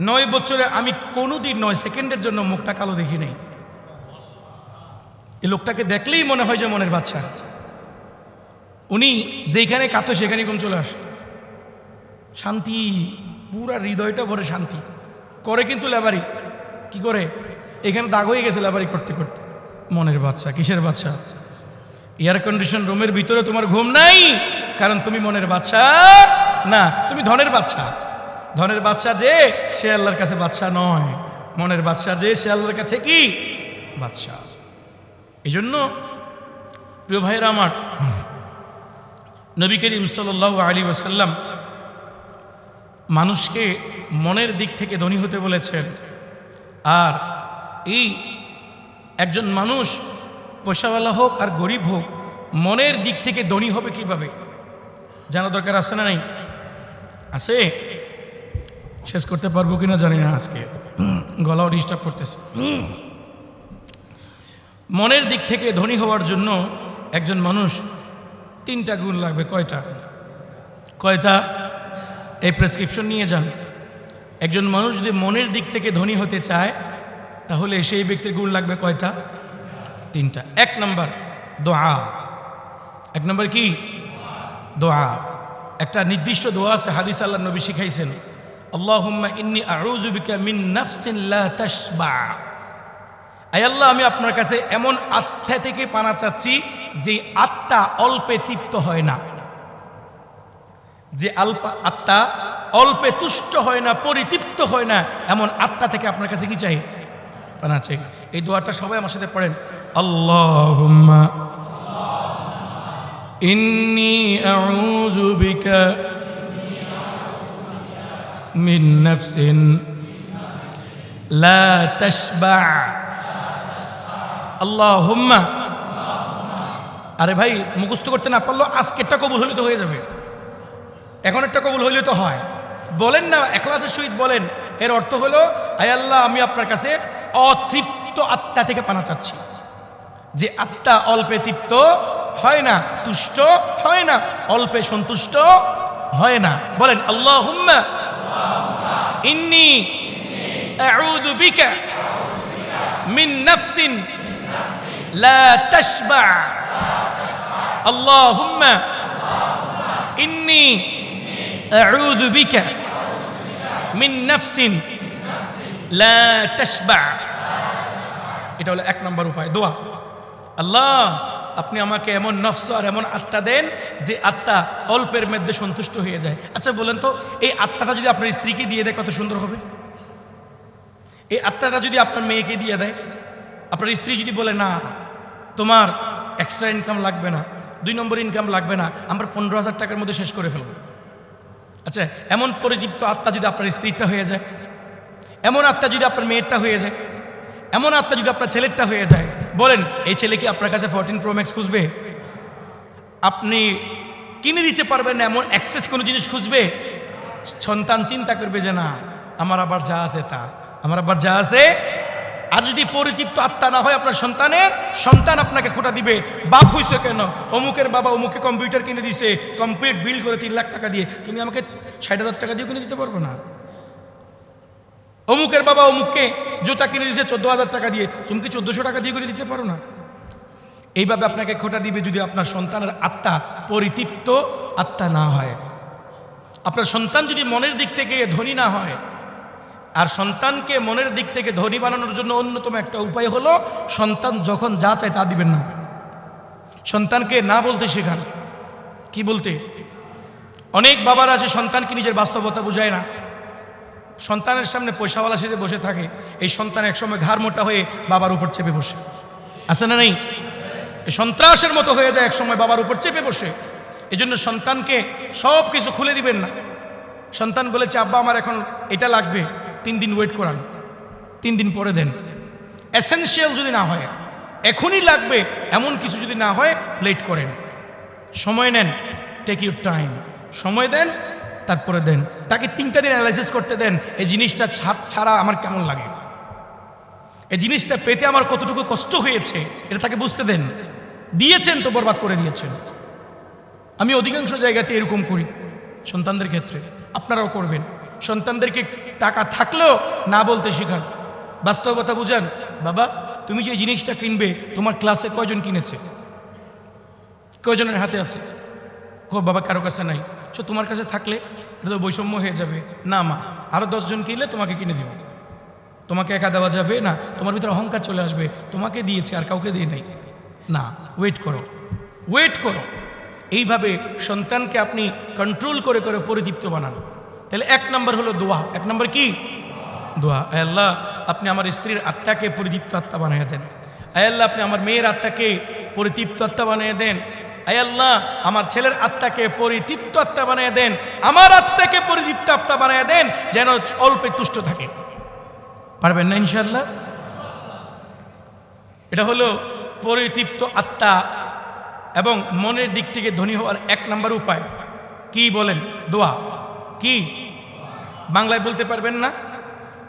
9 বছরে আমি কোনোদিন 9 সেকেন্ডের জন্য মুখটা কালো দেখি নাই। এই লোকটাকে দেখলেই মনে হয় যে মনের বাচ্চা। উনি যেখানে কাঁদতো সেখানে কম চলে আসে, শান্তি, পুরা হৃদয়টা ভরে শান্তি করে। কিন্তু লেবারি কি করে? এখানে দাগ হয়ে গেছে লেবারি করতে করতে। মনের বাচ্চা। কিসের বাচ্চা? এয়ার কন্ডিশন রুমের ভিতরে তোমার ঘুম নাই, কারণ তুমি মনের বাচ্চা না, তুমি ধনের বাচ্চা। ধনের বাচ্চা যে সে আল্লাহর কাছে বাচ্চা নয়, মনের বাচ্চা যে সে আল্লাহর কাছে কি বাচ্চা। এই জন্য প্রিয় ভাইয়েরা আমার, নবী করিম সাল্লাল্লাহু আলাইহি ওয়াসাল্লাম মানুষকে মনের দিক থেকে ধনী হতে বলেছেন। আর এই একজন মানুষ পয়সাওয়ালা হোক আর গরিব হোক, মনের দিক থেকে ধনী হবে কিভাবে জানা দরকার আছে না? নাই আছে? শেষ করতে পারবো কিনা জানি না, আজকে গলাও ডিস্টার্ব করতেছে। মনের দিক থেকে ধনী হওয়ার জন্য একজন মানুষ 3টা গুণ লাগবে। কয়টা? কয়টা? এই প্রেসক্রিপশন নিয়ে যান। একজন মানুষ যদি মনের দিক থেকে ধনী হতে চায় তাহলে সেই ব্যক্তির গুণ লাগবে কয়টা? 3টা। 1 নম্বর দোয়া। 1 নম্বর কি? দোয়া। একটা নির্দিষ্ট দোয়া আছে, হাদিস আল্লাহর নবী শিখাইছেন, আল্লাহুম্মা ইন্নী আউযু বিকা মিন নাফসিন লা তাশবা। আয় আল্লাহ, আমি আপনার কাছে এমন আত্মা থেকে পানা চাচ্ছি যে আত্মা অল্পে তৃপ্ত হয় না, যে আত্মা অল্পে তুষ্ট হয় না, পরিতৃপ্ত হয় না, এমন আত্মা থেকে আপনার কাছে কি চাই? পানা চাই। এই দোয়াটা সবাই আমার সাথে পড়েন। আল্লাহুম্মা ইন্নী আউযু বিকা মিন নাফসিন লা তাশবা। আল্লাহুম্মা। আরে ভাই, মুখস্থ করতে না পারলো আজকেরটা কবুল হলে তো হয়ে যাবে, এখন একটা কবুল হইলে তো হয়। বলেন না, ইখলাসের সহিত বলেন। এর অর্থ হলো, আয় আল্লাহ, আমি আপনার কাছে অতৃপ্ত আত্মা থেকে পানা চাচ্ছি, যে আত্মা অল্পে তৃপ্ত হয় না, তুষ্ট হয় না, অল্পে সন্তুষ্ট হয় না। বলেন আল্লাহুম্মা ইন্নী আউযু বিকা মিন নাফসিন লা তাশবা আল্লাহুম্মা ইন্নী আউযু বিকা মিন নাফসিন লা তাশবা। এটা হলো 1 নম্বর উপায় দোয়া। আল্লাহ আপনি আমাকে এমন নফস আর এমন আত্মা দেন যে আত্মা অল্পের মধ্যে সন্তুষ্ট হয়ে যায়। আচ্ছা বলেন তো, এই আত্মাটা যদি আপনার স্ত্রীকে দিয়ে দেয় কত সুন্দর হবে? এই আত্মাটা যদি আপনার মেয়েকে দিয়ে দেয়, আপনার স্ত্রী যদি বলে না তোমার এক্সট্রা ইনকাম লাগবে না, 2 নম্বর ইনকাম লাগবে না, আমরা 15,000 টাকার মধ্যে শেষ করে ফেলব। আচ্ছা এমন পরিতৃপ্ত আত্মা যদি আপনার স্ত্রীরটা হয়ে যায়, এমন আত্মা যদি আপনার মেয়েরটা হয়ে যায়, এমন আত্মা যদি আপনার ছেলেরটা হয়ে যায়, বলেন এই ছেলে কি আপনার কাছে 14 Pro Max খুঁজবে? আপনি কিনে দিতে পারবেন না এমন অ্যাক্সেস কোনো জিনিস খুঁজবে? সন্তান চিন্তা করবে যে না আমার আবার যা আছে তা, আমার আবার যা আছে। আর যদি পরিতৃপ্ত আত্মা না হয় আপনার সন্তানের, সন্তান আপনাকে খোঁটা দিবে, বাপ হইছো কেন, অমুকের বাবা অমুকে কম্পিউটার কিনে দিছে, কমপ্লিট বিল করে 3 লাখ টাকা দিয়ে, তুমি আমাকে 60,000 টাকা দিয়ে কিনে দিতে পারবো না। অমুকের বাবা অমুককে জুতা কিনে দিয়েছে 14,000 টাকা দিয়ে, তুমি কি 1400 টাকা দিয়ে করে দিতে পারো না? এইভাবে আপনাকে খোঁটা দিবে যদি আপনার সন্তানের আত্মা পরিতৃপ্ত আত্মা না হয়। আপনার সন্তান যদি মনের দিক থেকে ধনী না হয়, আর সন্তানকে মনের দিক থেকে ধনী বানানোর জন্য অন্যতম একটা উপায় হলো সন্তান যখন যা চায় তা দিবেন না। সন্তানকে না বলতে শেখান। কি বলতে? অনেক বাবারা আছে সন্তানকে নিজের বাস্তবতা বুঝায় না, সন্তানের সামনে পয়সাওয়ালা সেজে বসে থাকে, এই সন্তান একসময় ঘাড় মোটা হয়ে বাবার উপর চেপে বসে, আছে না নেই? এই সন্ত্রাসের মতো হয়ে যায় একসময় বাবার উপর চেপে বসে। এই জন্য সন্তানকে সব কিছু খুলে দিবেন না। সন্তান বলেছে আব্বা আমার এখন এটা লাগবে, 3 দিন ওয়েট করান, 3 দিন পরে দেন। এসেনশিয়াল যদি না হয়, এখনই লাগবে এমন কিছু যদি না হয়, লেট করেন, সময় নেন, টেক ইউর টাইম, সময় দেন, তারপরে দেন। তাকে 3টা দিন অ্যানালাইসিস করতে দেন, এই জিনিসটা ছাড়া আমার কেমন লাগে, এই জিনিসটা পেতে আমার কতটুকু কষ্ট হয়েছে, এটা তাকে বুঝতে দেন। দিয়েছেন তো বরবাদ করে দিয়েছেন। আমি অধিকাংশ জায়গাতে এরকম করি সন্তানদের ক্ষেত্রে, আপনারাও করবেন। সন্তানদেরকে টাকা থাকলেও না বলতে শেখান, বাস্তবতা বুঝান। বাবা তুমি যে জিনিসটা কিনবে, তোমার ক্লাসে কয়জন কিনেছে, কয়জনের হাতে আছে? বাবা কারো কাছে নাই। সো তোমার কাছে থাকলে এটা তো বৈষম্য হয়ে যাবে। না মা, আরও 10 জন কিনলে তোমাকে কিনে দিব, তোমাকে একা দেওয়া যাবে না, তোমার ভিতরে অহংকার চলে আসবে, তোমাকে দিয়েছে আর কাউকে দিয়ে নেই। না, ওয়েট করো, ওয়েট করো। এইভাবে সন্তানকে আপনি কন্ট্রোল করে করে পরিতৃপ্ত বানান। তাহলে 1 নম্বর হলো দোয়া। 1 নম্বর কি? দোয়া। আয় আল্লাহ আপনি আমার স্ত্রীর আত্মাকে পরিতৃপ্ত আত্মা বানিয়ে দেন। আয় আল্লাহ আপনি আমার মেয়ের আত্মাকে পরিতৃপ্ত আত্মা বানিয়ে দেন। আয় আল্লাহ আমার ছেলের আত্মাকে পরিতৃপ্ত আত্মা বানিয়ে দেন, আমার আত্মাকে পরিতৃপ্ত আত্মা বানিয়ে দেন, যেন অল্পে তুষ্ট থাকে। পারবেন না ইনশাআল্লাহ? এটা হলো পরিতৃপ্ত আত্মা এবং মনের দিক থেকে ধনী হওয়ার 1 নম্বর উপায়। কি বলেন? দোয়া। কি বাংলায় বলতে পারবেন না?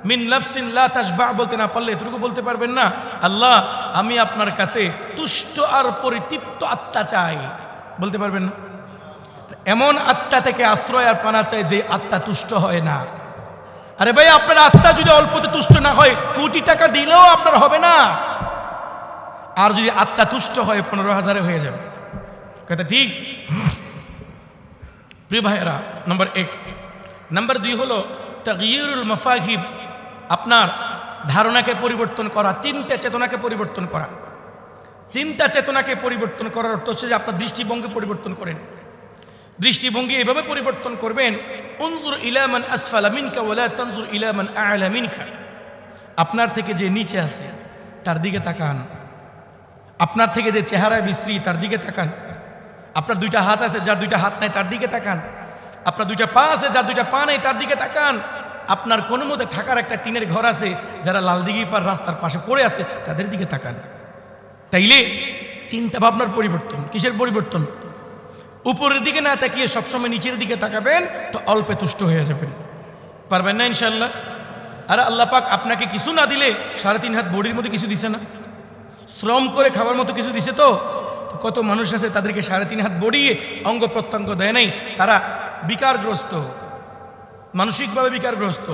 মিন লাফসিন লা তাশবা বলতে না পারলে এতটুকু বলতে পারবেন না? আল্লাহ আমি আপনার কাছে তুষ্ট আর পরিতৃপ্ত আত্মা চাই, বলতে পারবেন না? এমন আত্মা থেকে আশ্রয় আর পানা চাই যে আত্মা তুষ্ট হয় না। আরে ভাই আপনার আত্মা যদি অল্পতে তুষ্ট না হয়, কোটি টাকা দিলেও আপনার হবে না। আর যদি আত্মা তুষ্ট হয় 15,000 হয়ে যাবে। কথা ঠিক? প্রিয় ভাইয়েরা, নম্বর 1। নম্বর 2 হলো তাগয়িরুল মাফাহিম, আপনার ধারণাকে পরিবর্তন করা, চিন্তা চেতনাকে পরিবর্তন করা। চিন্তা চেতনাকে পরিবর্তন করার অর্থ হচ্ছে যে আপনার দৃষ্টিভঙ্গি পরিবর্তন করেন। দৃষ্টিভঙ্গি এভাবে পরিবর্তন করবেন, উনজুর ইলা মান আসফালা মিনকা ওয়ালা তানজুর ইলা মান আ'লা মিনকা। আপনার থেকে যে নিচে আছে তার দিকে তাকান, আপনার থেকে যে চেহারায় বিশ্রী তার দিকে তাকান, আপনার 2টা হাত আছে যার 2টা হাত নাই তার দিকে তাকান, আপনার 2টা পা আছে যার 2টা পা নেই তার দিকে তাকান, আপনার কোনো মতে থাকার একটা টিনের ঘর আছে, যারা লালদিঘি পার রাস্তার পাশে পড়ে আছে তাদের দিকে তাকান। তাইলে চিন্তা ভাবনার পরিবর্তন। কিসের পরিবর্তন? উপরের দিকে না তাকিয়ে সবসময় নিচের দিকে তাকাবেন, তো অল্পে তুষ্ট হয়ে যাবেন। পারবেন না ইনশাআল্লাহ? আর আল্লাহ পাক আপনাকে কিছু না দিলে 3.5 হাত বডির মধ্যে কিছু দিছে না, শ্রম করে খাবার মতো কিছু দিছে। তো কত মানুষ আছে তাদেরকে 3.5 হাত বডিয়ে অঙ্গ প্রত্যঙ্গ দেয় নাই, তারা বিকারগ্রস্ত, মানসিকভাবে বিকারগ্রস্ত,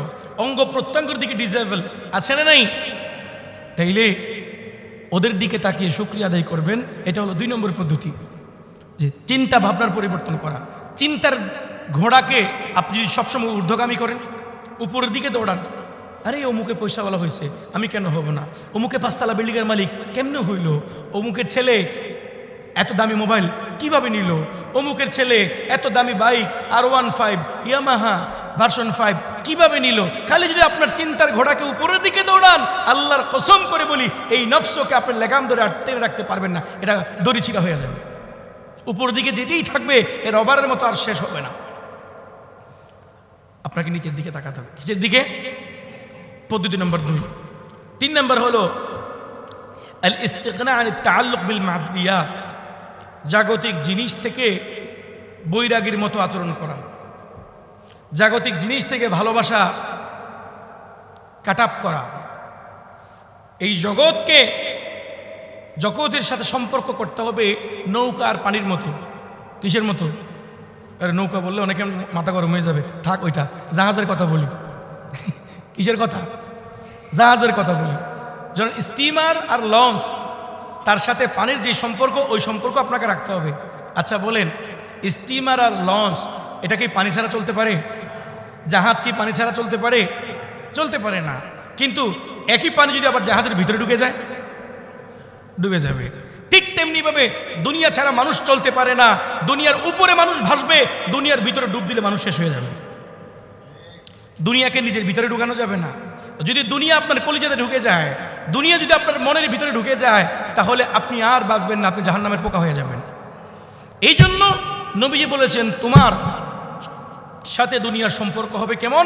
অঙ্গ প্রত্যঙ্গের দিকে ডিজেবল আছে না নাই? তাইলে ওদের দিকে তাকিয়ে শুকরিয়া আদায় করবেন। এটা হলো 2 নম্বর পদ্ধতি, যে চিন্তা ভাবনার পরিবর্তন করা। চিন্তার ঘোড়াকে আপনি যদি সবসময় ঊর্ধ্বগামী করেন, উপরের দিকে দৌড়ান, আরে অমুকে পয়সাওয়ালা হয়েছে, আমি কেন হব না? অমুকে 5 তলা বিল্ডিংয়ের মালিক কেমনে হইল? অমুকের ছেলে এত দামি মোবাইল কিভাবে নিল? অমুকের ছেলে এত দামি বাইক R15 ইয়ামাহা ভার্সন 5 কিভাবে নিল? খালি যদি আপনার চিন্তার ঘোড়াকে উপরের দিকে দৌড়ান, আল্লাহর কসম করে বলি, এই নফসকে আপনি লাগাম ধরে আর টেনে রাখতে পারবেন না, এটা দড়ি ছিঁড়া হয়ে যাবে। উপরের দিকে যেতেই থাকবে, এর রবারের মতো আর শেষ হবে না। আপনাকে নিচের দিকে তাকাতে হবে। নিচের দিকে, পদ্ধতি নম্বর 2। 3 নম্বর হলো আল ইস্তিগনা আন তাআল্লুক বিল মাদিয়াত, জাগতিক জিনিস থেকে বৈরাগীর মতো আচরণ করা, জাগতিক জিনিস থেকে ভালোবাসা কাটাপ করা। এই জগতের সাথে সম্পর্ক করতে হবে নৌকা আর পানির মতো। কিসের মতো? আরে নৌকা বললে অনেকে মাথা গরম হয়ে যাবে, থাক ওইটা, জাহাজের কথা বলি। কিসের কথা? জাহাজের কথা বলি। যেমন স্টিমার আর লঞ্চ, তার সাথে পানির যে সম্পর্ক, ওই সম্পর্ক আপনাকে রাখতে হবে। আচ্ছা বলেন, স্টিমার আর লঞ্চ এটা কি পানি ছাড়া চলতে পারে? জাহাজ কি পানি ছাড়া চলতে পারে? চলতে পারে না। কিন্তু একই পানি যদি আবার জাহাজের ভিতরে ঢুকে যায়, ডুবে যাবে। ঠিক তেমনিভাবে দুনিয়া ছাড়া মানুষ চলতে পারে না। দুনিয়ার উপরে মানুষ ভাসবে, দুনিয়ার ভিতরে ডুব দিলে মানুষ শেষ হয়ে যাবে। দুনিয়াকে নিজের ভিতরে ঢুকানো যাবে না। যদি দুনিয়া আপনার কলিজাতে ঢুকে যায়, দুনিয়া যদি আপনার মনের ভিতরে ঢুকে যায়, তাহলে আপনি আর বাঁচবেন না, আপনি জাহান্নামের পোকা হয়ে যাবেন। এই জন্য নবীজি বলেছেন, তোমার সাথে দুনিয়ার সম্পর্ক হবে কেমন?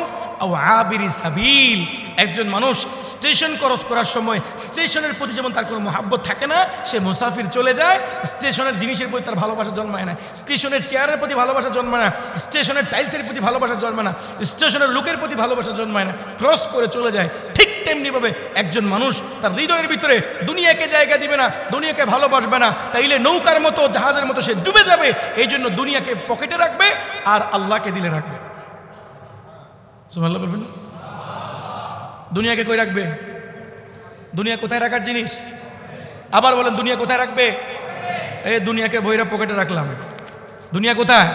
আবিরি সাবিল, একজন মানুষ স্টেশন ক্রস করার সময় স্টেশনের প্রতি যেমন তার কোনো মহাব্বত থাকে না, সে মুসাফির চলে যায়, স্টেশনের জিনিসের প্রতি তার ভালোবাসা জন্মায় না, স্টেশনের চেয়ারের প্রতি ভালোবাসা জন্মায় না, স্টেশনের টাইলসের প্রতি ভালোবাসা জন্মায় না, স্টেশনের লোকের প্রতি ভালোবাসা জন্মায় না, ক্রস করে চলে যায়। ঠিক তেমনিভাবে একজন মানুষ তার হৃদয়ের ভিতরে দুনিয়াকে জায়গা দিবে না, দুনিয়াকে ভালোবাসবে না, তাইলে নৌকার মতো জাহাজের মতো সে ডুবে যাবে। এই জন্য দুনিয়াকে পকেটে রাখবে আর আল্লাহকে দিলে রাখবে। সুবহানাল্লাহ বলবেন। দুনিয়াকে কই রাখবে? দুনিয়া কোথায় রাখার জিনিস? আবার বলেন, দুনিয়া কোথায় রাখবে? এই দুনিয়াকে বইরা পকেটে রাখলাম। দুনিয়া কোথায়?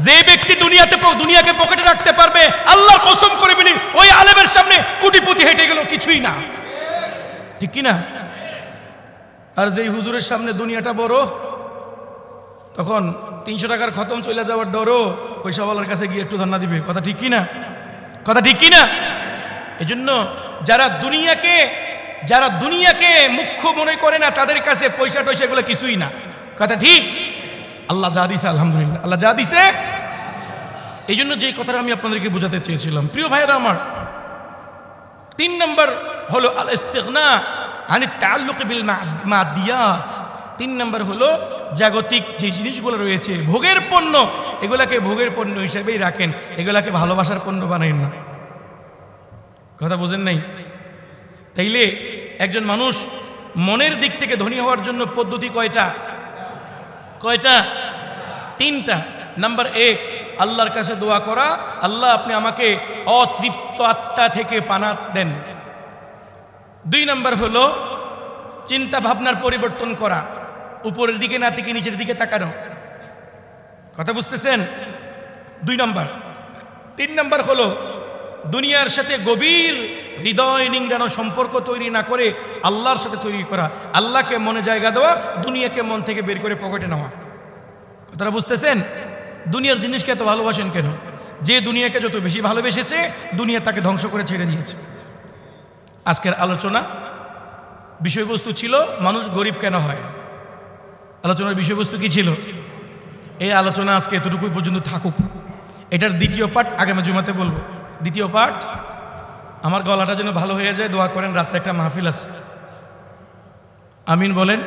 যে ব্যক্তি দুনিয়াকে পকেটে রাখতে পারবে, আল্লাহর কসম করে বলি, ওই আলেমের সামনে কোটিপতি হেঁটে গেল কিছুই না। ঠিক কি না? আর যেই হুজুরের সামনে দুনিয়াটা বড়, তখন 300 টাকার খতম চলে যাওয়ার ডরও পয়সাওয়ালার কাছে গিয়ে একটু ধান্না দিবে। কথা ঠিক কি না? কথা ঠিক কি না? এই জন্য যারা দুনিয়াকে মুখ্য মনে করে না, তাদের কাছে পয়সা টয়সা এগুলো কিছুই না। কথা ঠিক? আল্লাহ যা দিছে আলহামদুলিল্লাহ, আল্লাহ যা দিছে। এই জন্য যে কথাটা আমি আপনাদেরকে বোঝাতে চেয়েছিলাম, প্রিয় ভাইয়েরা আমার, 3 নম্বর হলো আল ইস্তিগনা আনি তাআল্লুক বিল মাদিয়াত। 3 নম্বর হলো জাগতিক যে জিনিসগুলো রয়েছে, ভোগের পণ্য, এগুলাকে ভোগের পণ্য হিসেবেই রাখেন, এগুলাকে ভালোবাসার পণ্য বানাইন না। কথা বোঝেন নাই? তাইলে একজন মানুষ মনের দিক থেকে ধনী হওয়ার জন্য পদ্ধতি কয়টা? 3টা। নাম্বার 1, আল্লাহর কাছে দোয়া করা, আল্লাহ আপনি আমাকে অতৃপ্ত আত্মা থেকে পানাত দেন। 2 নম্বর হলো চিন্তা ভাবনার পরিবর্তন করা, উপরের দিকে না থেকে নিচের দিকে তাকানো। কথা বুঝতেছেন? 2 নম্বর। 3 নম্বর হলো দুনিয়ার সাথে গভীর হৃদয় নিংড়ানো সম্পর্ক তৈরি না করে আল্লাহর সাথে তৈরি করা, আল্লাহকে মনে জায়গা দেওয়া, দুনিয়াকে মন থেকে বের করে পকেটে নেওয়া। কথাটা বুঝতেছেন? দুনিয়ার জিনিসকে এত ভালোবাসেন কেন? যে দুনিয়াকে যত বেশি ভালোবেসেছে, দুনিয়া তাকে ধ্বংস করে ছেড়ে দিয়েছে। আজকের আলোচনা বিষয়বস্তু ছিল মানুষ গরিব কেন হয়। আলোচনার বিষয়বস্তু কি ছিল? এই আলোচনা আজকে এতটুকুই পর্যন্ত থাকুক। এটার দ্বিতীয় পার্ট আগামী জুমাতে বলবো। দ্বিতীয় পার্ট, আমার গলাটা যেন ভালো হয়ে যায়, দোয়া করেন। রাত্রে একটা মাহফিল আছে, আমিন বলেন।